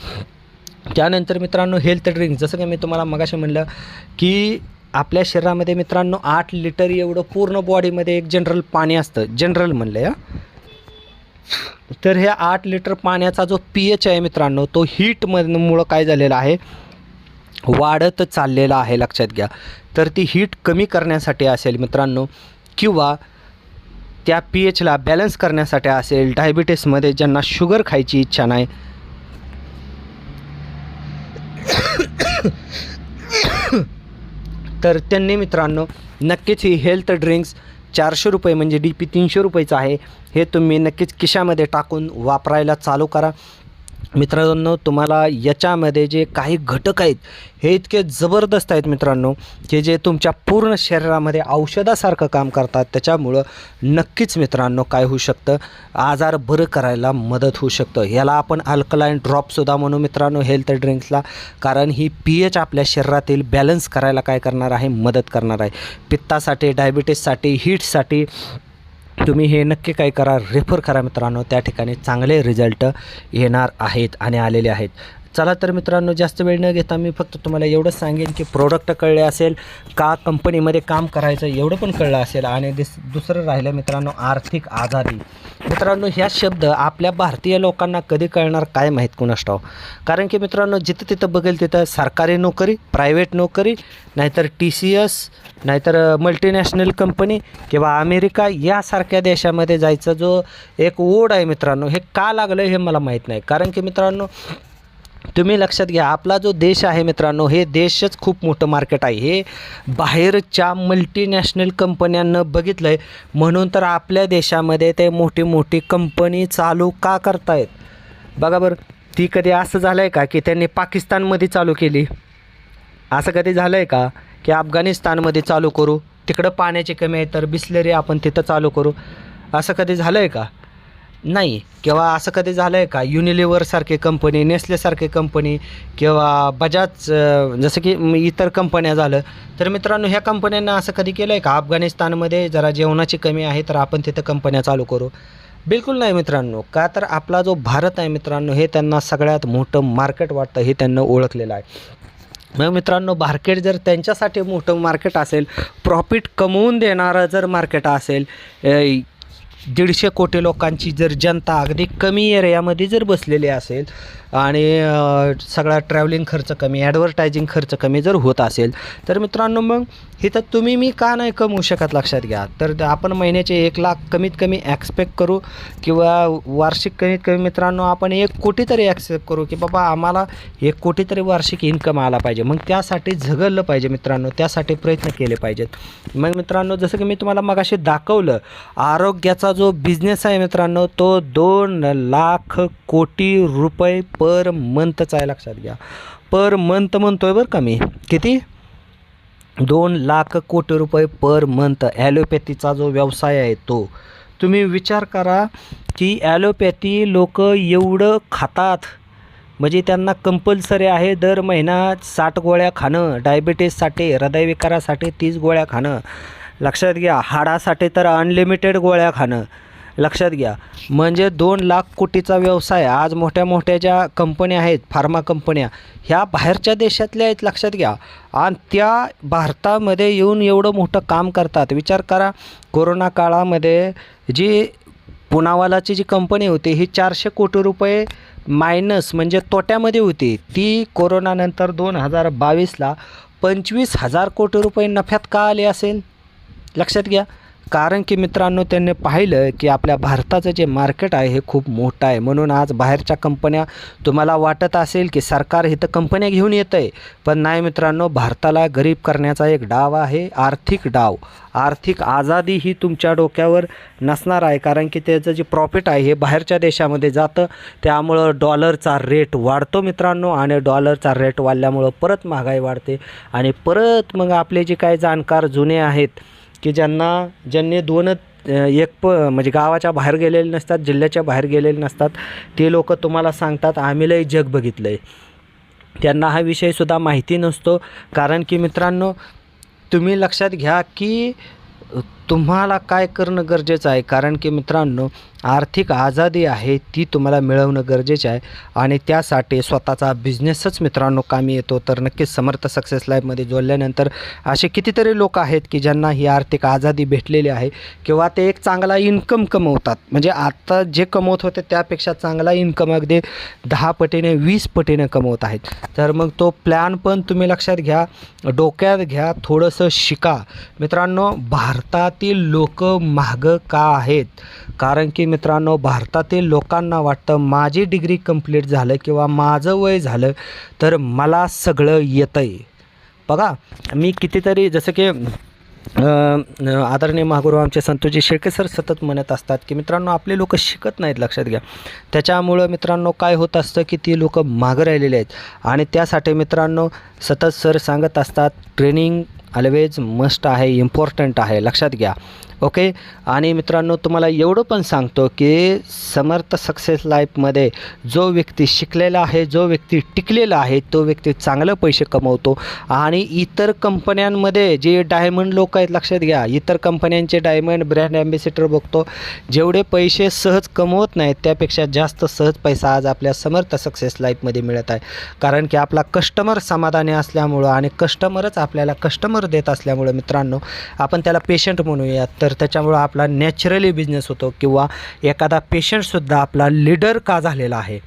त्यानंतर मित्रांनो हेल्थ ड्रिंक, जसं की मी तुम्हाला मगाशी म्हणलं की आपल्या शरीरामध्ये मित्रांनो 8 लिटर एवढं पूर्ण बॉडीमध्ये एक जनरल पाणी असतं, जनरल म्हणलं या. तर ह्या 8 लिटर पाण्याचा जो pH आहे मित्रांनो तो हीटमुळं काय झालेला आहे, वाढत चाललेला आहे. लक्षात घ्या. तर ती हीट कमी करण्यासाठी असेल मित्रांनो, किंवा त्या pHला बॅलन्स करण्यासाठी असेल, डायबिटीसमध्ये ज्यांना शुगर खायची इच्छा नाही तर त्यांनी मित्रांनो नक्कीच ही हेल्थ ड्रिंक्स 400 रुपये म्हणजे DP 300 रुपयेचं आहे, हे तुम्ही नक्कीच खिशामध्ये टाकून वापरायला चालू करा. मित्रांनो तुम्हाला याच्यामध्ये जे काही घटक आहेत हे इतके जबरदस्त आहेत मित्रांनो, की जे तुमच्या पूर्ण शरीरामध्ये औषधासारखं काम करतात. त्याच्यामुळं नक्कीच मित्रांनो काय होऊ शकतं, आजार बरं करायला मदत होऊ शकतं. याला आपण अल्कलाईन ड्रॉपसुद्धा म्हणू मित्रांनो हेल्थ ड्रिंक्सला, कारण ही pH आपल्या शरीरातील बॅलन्स करायला काय करणार आहे, मदत करणार आहे. पित्तासाठी, डायबिटीससाठी, हीटसाठी तुम्ही हे नक्की काय करा, रेफर करा मित्रांनो. त्या ठिकाणी चांगले रिझल्ट येणार आहेत आणि आलेले आहेत. चला तर मित्रांनो जास्त वेळ न घेता मी फक्त तुम्हाला एवढंच सांगेन की प्रोडक्ट कळले असेल का, कंपनीमध्ये काम करायचं एवढं पण कळलं असेल. आणि दुसरं राहिलं मित्रांनो आर्थिक आझादी. मित्रांनो ह्या शब्द आपल्या भारतीय लोकांना कधी कळणार काय माहीत कुणास ठाऊक. कारण की मित्रांनो जिथं तिथं बघेल तिथं सरकारी नोकरी, प्रायव्हेट नोकरी, नाहीतर TCS, नाहीतर मल्टीनॅशनल कंपनी किंवा अमेरिका यासारख्या देशामध्ये जायचं जो एक ओढ आहे मित्रांनो, हे का लागलं हे मला माहीत नाही. कारण की मित्रांनो तुम्ही लक्षात घ्या, आपला जो देश आहे मित्रांनो हे देशच खूप मोठं मार्केट आहे. हे बाहेरच्या मल्टीनॅशनल कंपन्यांनं बघितलं आहे म्हणून तर आपल्या देशामध्ये ते मोठी मोठी कंपनी चालू का करतायत बघा बरं. ती कधी असं झालं आहे का की त्यांनी पाकिस्तानमध्ये चालू केली, असं कधी झालं आहे का की अफगाणिस्तानमध्ये चालू करू, तिकडं पाण्याची कमी आहे तर बिस्लरी आपण तिथं चालू करू, असं कधी झालं आहे का, नाही. किंवा असं कधी झालं आहे का युनिलिव्हरसारखी कंपनी, नेस्लेसारखी कंपनी किंवा बजाज जसं की इतर कंपन्या झालं तर मित्रांनो ह्या कंपन्यांना असं कधी केलं आहे का अफगाणिस्तानमध्ये जरा जेवणाची कमी आहे तर आपण तिथं कंपन्या चालू करू, बिलकुल नाही मित्रांनो. का तर आपला जो भारत आहे मित्रांनो हे त्यांना सगळ्यात मोठं मार्केट वाटतं, हे त्यांना ओळखलेलं आहे. मग मित्रांनो मार्केट जर त्यांच्यासाठी मोठं मार्केट असेल, प्रॉफिट कमवून देणारं जर मार्केट असेल, 150 कोटी लोकांची जर जनता अगदी कमी एरियामध्ये जर बसलेली असेल आणि सगळा ट्रॅव्हलिंग खर्च कमी, ॲडव्हर्टायझिंग खर्च कमी जर होत असेल तर मित्रांनो मग हे तर तुम्ही मी का नाही कमवू शकत लक्षात घ्या. तर आपण महिन्याचे 1,00,000 कमीत कमी ॲक्सपेक्ट करू किंवा वार्षिक कमीत कमी मित्रांनो आपण 1,00,00,000 तरी ॲक्सेप्ट करू की बाबा आम्हाला 1,00,00,000 तरी वार्षिक इन्कम आला पाहिजे. मग त्यासाठी झगडलं पाहिजे मित्रांनो, त्यासाठी प्रयत्न केले पाहिजेत. मग मित्रांनो जसं की मी तुम्हाला मगाशी दाखवलं, आरोग्याचा जो बिझनेस आहे मित्रांनो तो 2,00,000 कोटी रुपये पर मंथचा आहे. लक्षात घ्या, पर मंथ म्हणतोय बरं का मी. किती? 2,00,000 कोटी रुपये पर मंथ. ॲलोपॅथीचा जो व्यवसाय आहे तो तुम्ही विचार करा की ॲलोपॅथी लोक एवढं खातात, म्हणजे त्यांना कंपल्सरी आहे दर महिना 60 गोळ्या खाणं, डायबिटीससाठी हृदयविकारासाठी 30 गोळ्या खाणं. लक्षात घ्या, हाडासाठी तर अनलिमिटेड गोळ्या खाणं. लक्षात घ्या, म्हणजे 2,00,000 कोटीचा व्यवसाय. आज मोठ्या मोठ्या ज्या कंपन्या आहेत फार्मा कंपन्या ह्या बाहेरच्या देशातल्या आहेत. लक्षात घ्या, आणि त्या भारतामध्ये येऊन एवढं मोठं काम करतात. विचार करा, कोरोना काळामध्ये जी पुनावालाची जी कंपनी होती ही 400 कोटी रुपये मायनस म्हणजे तोट्यामध्ये होती. ती कोरोनानंतर 2022ला 25,000 कोटी रुपये नफ्यात का आले असेल? लक्षात घ्या, कारण की मित्रांनो त्यांनी पाहिलं की आपल्या भारताचं जे मार्केट आहे हे खूप मोठं आहे. म्हणून आज बाहेरच्या कंपन्या, तुम्हाला वाटत असेल की सरकार इथं कंपन्या घेऊन येतं आहे, पण नाही मित्रांनो, भारताला गरीब करण्याचा एक डाव आहे, आर्थिक डाव. आर्थिक आझादी ही तुमच्या डोक्यावर नसणार आहे, कारण की त्याचं जे प्रॉफिट आहे हे बाहेरच्या देशामध्ये जातं. त्यामुळं डॉलरचा रेट वाढतो मित्रांनो, आणि डॉलरचा रेट वाढल्यामुळं परत महागाई वाढते. आणि परत मग आपले जे काही जाणकार जुने आहेत की ज्यांनी म्हणजे गावाच्या बाहेर गेलेले नसतात, जिल्ह्याच्या बाहेर गेलेले नसतात, ते लोक तुम्हाला सांगतात आम्ही लय जग बघितलं आहे. त्यांना हा विषयसुद्धा माहिती नसतो. कारण की मित्रांनो तुम्ही लक्षात घ्या की तुम्हाला काय करणं गरजेचं आहे. कारण की मित्रांनो आर्थिक आझादी आहे ती तुम्हाला मिळवणं गरजेचं आहे, आणि त्यासाठी स्वतःचा बिझनेसच मित्रांनो कामी येतो. तर नक्कीच समर्थ सक्सेस लाईफमध्ये जोडल्यानंतर असे कितीतरी लोक आहेत की ज्यांना ही आर्थिक आझादी भेटलेली आहे किंवा ते एक चांगला इन्कम कमवतात. म्हणजे आता जे कमवत होते त्यापेक्षा चांगला इन्कम अगदी 10 पटीने 20 पटीने कमवत आहेत. तर मग तो प्लॅन पण तुम्ही लक्षात घ्या, डोक्यात घ्या, थोडंसं शिका. मित्रांनो भारतातील लोक मागं का आहेत? कारण की मित्रांनो भारतातील लोकांना वाटतं माझी डिग्री कंप्लीट झालं किंवा माझं वय झालं तर मला सगळं येतं आहे. बघा मी कितीतरी, जसं की आदरणीय महागुरू आमचे संतोषजी शेळके सर सतत म्हणत असतात की मित्रांनो आपले लोक शिकत नाहीत. लक्षात घ्या, त्याच्यामुळं मित्रांनो काय होत असतं की ती लोक मागं राहिलेले आहेत. आणि त्यासाठी मित्रांनो सतत सर सांगत असतात ट्रेनिंग ऑलवेज मस्ट आहे, इम्पॉर्टंट आहे. लक्षात घ्या, ओके. आणि मित्रांनो तुम्हाला एवढं पण सांगतो की समर्थ सक्सेस लाईफमध्ये जो व्यक्ती शिकलेला आहे, जो व्यक्ती टिकलेला आहे, तो व्यक्ती चांगलं पैसे कमवतो. आणि इतर कंपन्यांमध्ये जे डायमंड लोक आहेत, लक्षात घ्या, इतर कंपन्यांचे डायमंड ब्रँड ॲम्बॅसेडर बघतो, जेवढे पैसे सहज कमवत नाहीत त्यापेक्षा जास्त सहज पैसा आज आपल्या समर्थ सक्सेस लाईफमध्ये मिळत आहे. कारण की आपला कस्टमर समाधानी असल्यामुळं आणि कस्टमरच आपल्याला कस्टमर देत असल्यामुळं मित्रांनो आपण त्याला पेशंट म्हणूयात. तर त्याच्यामुळं आपला नॅचरली बिझनेस होतो, किंवा एखादा पेशंटसुद्धा आपला लीडर का झालेला आहे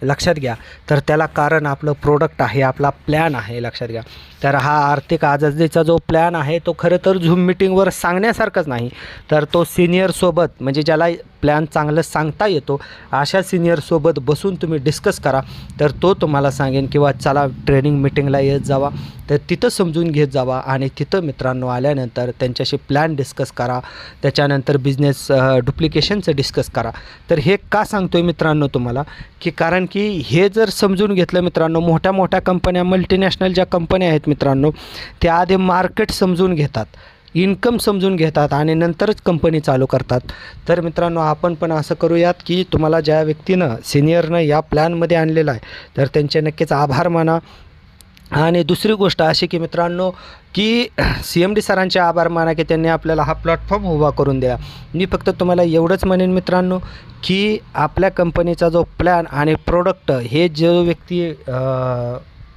लक्षात घ्या, तर त्याला कारण आपलं प्रोडक्ट आहे, आपला प्लॅन आहे. लक्षात घ्या, तर हा आर्थिक आझादीचा जो प्लॅन आहे तो खरं तर झूम मिटिंगवर सांगण्यासारखंच नाही, तर तो सिनियरसोबत, म्हणजे ज्याला प्लॅन चांगलं सांगता येतो अशा सिनियरसोबत बसून तुम्ही डिस्कस करा, तर तो तुम्हाला सांगेन. किंवा चला ट्रेनिंग मिटिंगला येत जावा, तर तिथं समजून घेत जावा, आणि तिथं मित्रांनो आल्यानंतर त्यांच्याशी प्लॅन डिस्कस करा, त्याच्यानंतर बिझनेस डुप्लिकेशनचं डिस्कस करा. तर हे का सांगतो आहे मित्रांनो तुम्हाला, की कारण की हे जर समजून घेतलं मित्रांनो, मोठ्या मोठ्या कंपन्या, मल्टीनॅशनल ज्या कंपन्या आहेत मित्रांनो, त्या आधी मार्केट समजून घेतात, इन्कम समजून घेतात, आणि नंतरच कंपनी चालू करतात. तर मित्रांनो आपण पण असं करूयात की तुम्हाला ज्या व्यक्तीनं सिनियरनं या प्लॅनमध्ये आणलेलं आहे तर त्यांचे नक्कीच आभार माना. आणि दुसरी गोष्ट अशी की मित्रांनो की CMD सरांचे आभार माना की त्यांनी आपल्याला हा प्लॅटफॉर्म उभा करून दिला. मी फक्त तुम्हाला एवढंच म्हणेन मित्रांनो की आपल्या कंपनीचा जो प्लॅन आणि प्रोडक्ट हे जो व्यक्ती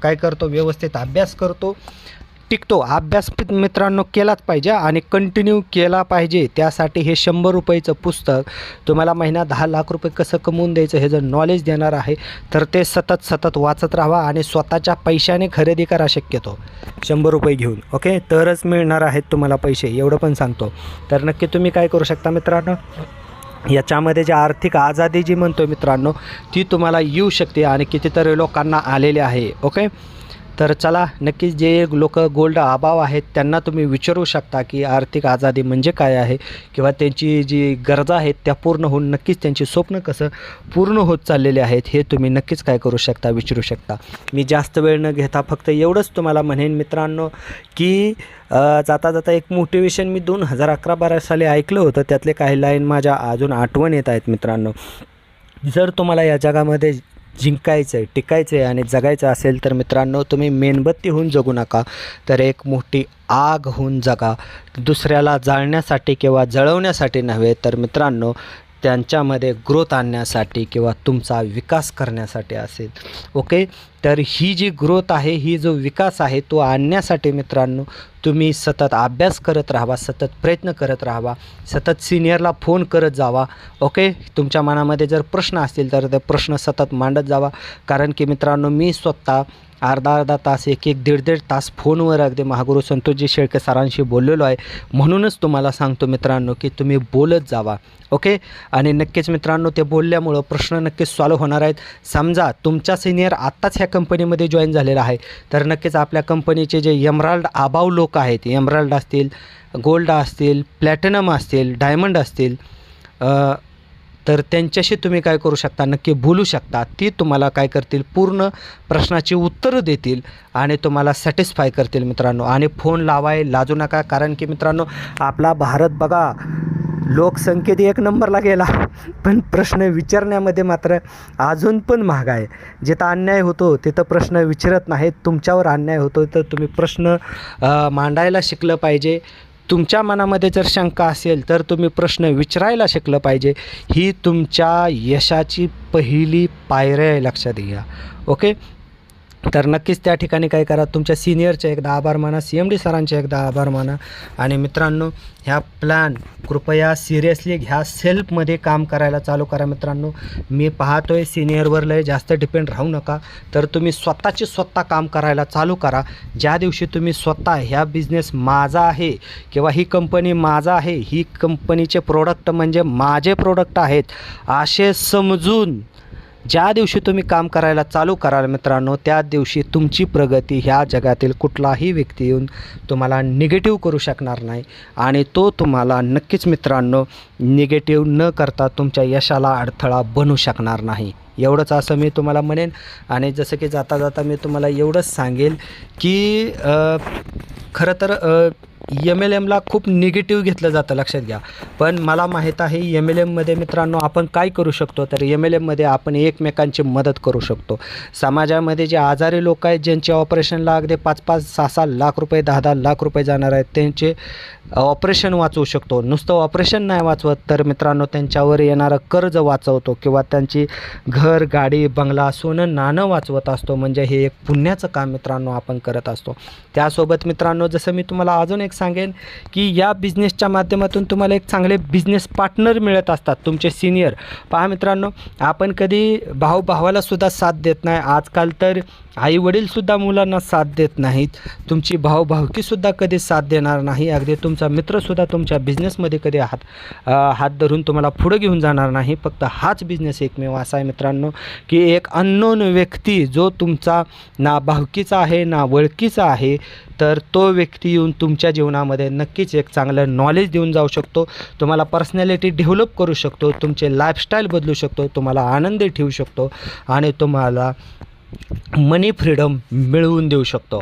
काय करतो, व्यवस्थित अभ्यास करतो, टिकतो. अभ्यास मित्रांनो केलाच पाहिजे आणि कंटिन्यू केला पाहिजे. त्यासाठी हे 100 रुपयाचं पुस्तक तुम्हाला महिना 10 लाख रुपये कसं कमवून द्यायचं हे जर नॉलेज देणार आहे तर ते सतत वाचत राहा आणि स्वतःच्या पैशाने खरेदी करा शक्यतो 100 रुपये घेऊन. ओके, तरच मिळणार आहेत तुम्हाला पैसे, एवढं पण सांगतो. तर नक्की तुम्ही काय करू शकता मित्रांनो, याच्यामध्ये जी आर्थिक आझादी जी म्हणतो मित्रांनो ती तुम्हाला येऊ शकते आणि कितीतरी लोकांना आलेले आहे. ओके, तर चला नक्कीच जे लोक गोल्ड अभाव आहेत त्यांना तुम्ही विचारू शकता की आर्थिक आझादी म्हणजे काय आहे किंवा त्यांची जी गरजा आहेत त्या पूर्ण होऊन नक्कीच त्यांची स्वप्न कसं पूर्ण होत चाललेले आहेत हे तुम्ही नक्कीच काय करू शकता, विचारू शकता. मी जास्त वेळ न घेता फक्त एवढंच तुम्हाला म्हणेन मित्रांनो की जाता जाता एक मोटिवेशन मी 2011-12 साली ऐकलं होतं. त्यातले काही लाईन माझ्या अजून आठवण येत आहेत मित्रांनो. जर तुम्हाला या जगामध्ये जिंकायचं आहे, टिकायचं आहे आणि जगायचं असेल तर मित्रांनो तुम्ही मेणबत्ती होऊन जगू नका, तर एक मोठी आग होऊन जगा. दुसऱ्याला जाळण्यासाठी किंवा जळवण्यासाठी नव्हे, तर मित्रांनो त्यांच्यामध्ये ग्रोथ आणण्यासाठी किंवा तुमचा विकास करण्यासाठी असेल. ओके, तर ही जी ग्रोथ आहे, ही जो विकास आहे तो आणण्यासाठी मित्रांनो तुम्ही सतत अभ्यास करत राहावा, सतत प्रयत्न करत राहावा, सतत सिनियरला फोन करत जावा. ओके, तुमच्या मनामध्ये जर प्रश्न असतील तर ते प्रश्न सतत मांडत जावा. कारण की मित्रांनो मी स्वतः अर्धा तास, एक दीड तास फोनवर अगदी महागुरू संतोषजी शेळके सरांशी बोललेलो आहे. म्हणूनच तुम्हाला सांगतो मित्रांनो की तुम्ही बोलत जावा. ओके, आणि नक्कीच मित्रांनो ते बोलल्यामुळं प्रश्न नक्कीच सॉल्व्ह होणार आहेत. समजा तुमचा सिनियर आत्ताच ह्या कंपनीमध्ये जॉईन झालेला आहे तर नक्कीच आपल्या कंपनीचे जे एमराल्ड अभाव लोक आहेत, एमराल्ड असतील, गोल्ड असतील, प्लॅटिनम असतील, डायमंड असतील, तर त्यांच्याशी तुम्ही काय करू शकता, नक्की बोलू शकता. ती तुम्हाला काय करतील, पूर्ण प्रश्नाची उत्तरं देतील आणि तुम्हाला सॅटिस्फाय करतील मित्रांनो. आणि फोन लावाय लाजू नका, कारण की मित्रांनो आपला भारत बघा लोकसंख्येत 1 नंबरला गेला, पण प्रश्न विचारण्यामध्ये मात्र अजून पण महाग आहे. जिथं अन्याय होतो तिथं प्रश्न विचारत नाहीत. तुमच्यावर अन्याय होतो तर तुम्ही प्रश्न मांडायला शिकलं पाहिजे. तुमच्या मनामध्ये जर शंका असेल तर तुम्ही प्रश्न विचारायला शिकलं पाहिजे. ही तुमच्या यशाची पहिली पायरी आहे, लक्षात घ्या. ओके, तर नक्कीच त्या ठिकाणी काय करा, तुमच्या सिनियरचे एकदा आभार माना, CMD सरांचे एकदा आभार माना. आणि मित्रांनो ह्या प्लॅन कृपया सिरियसली घ्या, सेल्फमध्ये काम करायला चालू करा मित्रांनो. मी पाहतोय सिनियरवर लय जास्त डिपेंड राहू नका, तर तुम्ही स्वतः काम करायला चालू करा. ज्या दिवशी तुम्ही स्वतः ह्या बिझनेस माझा आहे किंवा ही कंपनी माझा आहे, ही कंपनीचे प्रोडक्ट म्हणजे माझे प्रोडक्ट आहेत असे समजून ज्या दिवशी तुम्ही काम करायला चालू कराल मित्रांनो, त्या दिवशी तुमची प्रगती ह्या जगातील कुठलाही व्यक्ती येऊन तुम्हाला निगेटिव्ह करू शकणार नाही आणि तो तुम्हाला नक्कीच मित्रांनो निगेटिव्ह न करता तुमच्या यशाला अडथळा बनू शकणार नाही. एवढंच असं मी तुम्हाला म्हणेन. आणि जसं की जाता जाता मी तुम्हाला एवढंच सांगेल की खरं तर MLMला खूप निगेटिव्ह घेतलं जातं, लक्षात घ्या. पण मला माहीत आहे MLMमध्ये मित्रांनो आपण काय करू शकतो, तर MLMमध्ये आपण एकमेकांची मदत करू शकतो. समाजामध्ये जे आजारी लोक आहेत, ज्यांचे ऑपरेशनला अगदी 5-5, 6-6 लाख रुपये, 10-10 लाख रुपये जाणार आहेत, त्यांचे ऑपरेशन वाचवू शकतो. नुसतं ऑपरेशन नाही वाचवत तर मित्रांनो त्यांच्यावर येणारं कर्ज वाचवतो किंवा त्यांची घर, गाडी, बंगला, सोनं, नाणं वाचवत असतो. म्हणजे हे एक पुण्याचं काम मित्रांनो आपण करत असतो. त्यासोबत मित्रांनो जसं मी तुम्हाला अजून एक सांगेन की या बिझनेसच्या माध्यमातून तुम्हाला एक चांगले बिझनेस पार्टनर मिळत असतात, तुमचे सिनियर. पहा मित्रांनो, आपण कधी भावाला सुद्धा साथ देत नाही. आजकाल तर आईवडीलसुद्धा मुलांना साथ देत नाहीत. तुमची भावकीसुद्धा कधी साथ देणार नाही. अगदी तुमचा मित्रसुद्धा तुमच्या बिझनेसमध्ये कधी हात धरून तुम्हाला पुढं घेऊन जाणार नाही. फक्त हाच बिझनेस एकमेव असा आहे मित्रांनो की एक अननोन व्यक्ती जो तुमचा ना भावकीचा आहे ना ओळखीचा आहे, तर तो व्यक्ती येऊन तुमच्या जीवनामध्ये नक्कीच एक चांगलं नॉलेज देऊन जाऊ शकतो. तुम्हाला पर्सनॅलिटी डेव्हलप करू शकतो, तुमचे लाईफस्टाईल बदलू शकतो, तुम्हाला आनंदी ठेवू शकतो आणि तुम्हाला मनी फ्रीडम मिळवून देऊ शकतो.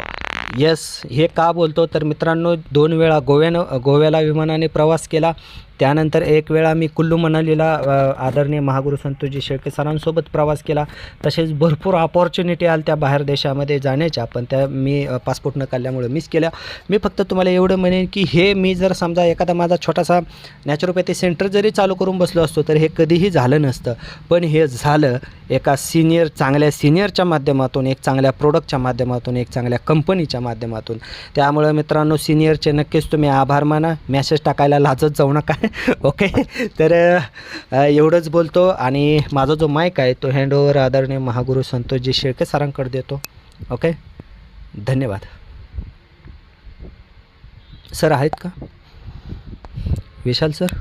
येस, हे का बोलतो तर मित्रांनो 2 वेळा गोव्याला विमानाने प्रवास केला. त्यानंतर एक वेळा मी कुल्लू मनालीला आदरणीय महागुरू संतोषजी शेळके सरांसोबत प्रवास केला. तसेच भरपूर अपॉर्च्युनिटी आल्या त्या बाहेर देशामध्ये जाण्याच्या, पण त्या मी पासपोर्ट न काढल्यामुळे मिस केल्या. मी फक्त तुम्हाला एवढं म्हणेन की हे मी जर समजा एखादा माझा छोटासा नॅचरोपॅथी सेंटर जरी चालू करून बसलो असतो तर हे कधीही झालं नसतं. पण हे झालं एका चांगल्या सिनियरच्या माध्यमातून, एक चांगल्या प्रोडक्टच्या माध्यमातून, एक चांगल्या कंपनीच्या माध्यमातून. त्यामुळे मित्रांनो, सिनियरचे नक्कीच तुम्ही आभार माना. मेसेज टाकायला लाजत जाऊ नका. ओके, तर एवढंच बोलतो आणि माझा जो माईक आहे तो हँडओव्हर आदरणीय महागुरू संतोषजी शेळके सरांकडे देतो. ओके, धन्यवाद. सर आहेत का? विशाल सर?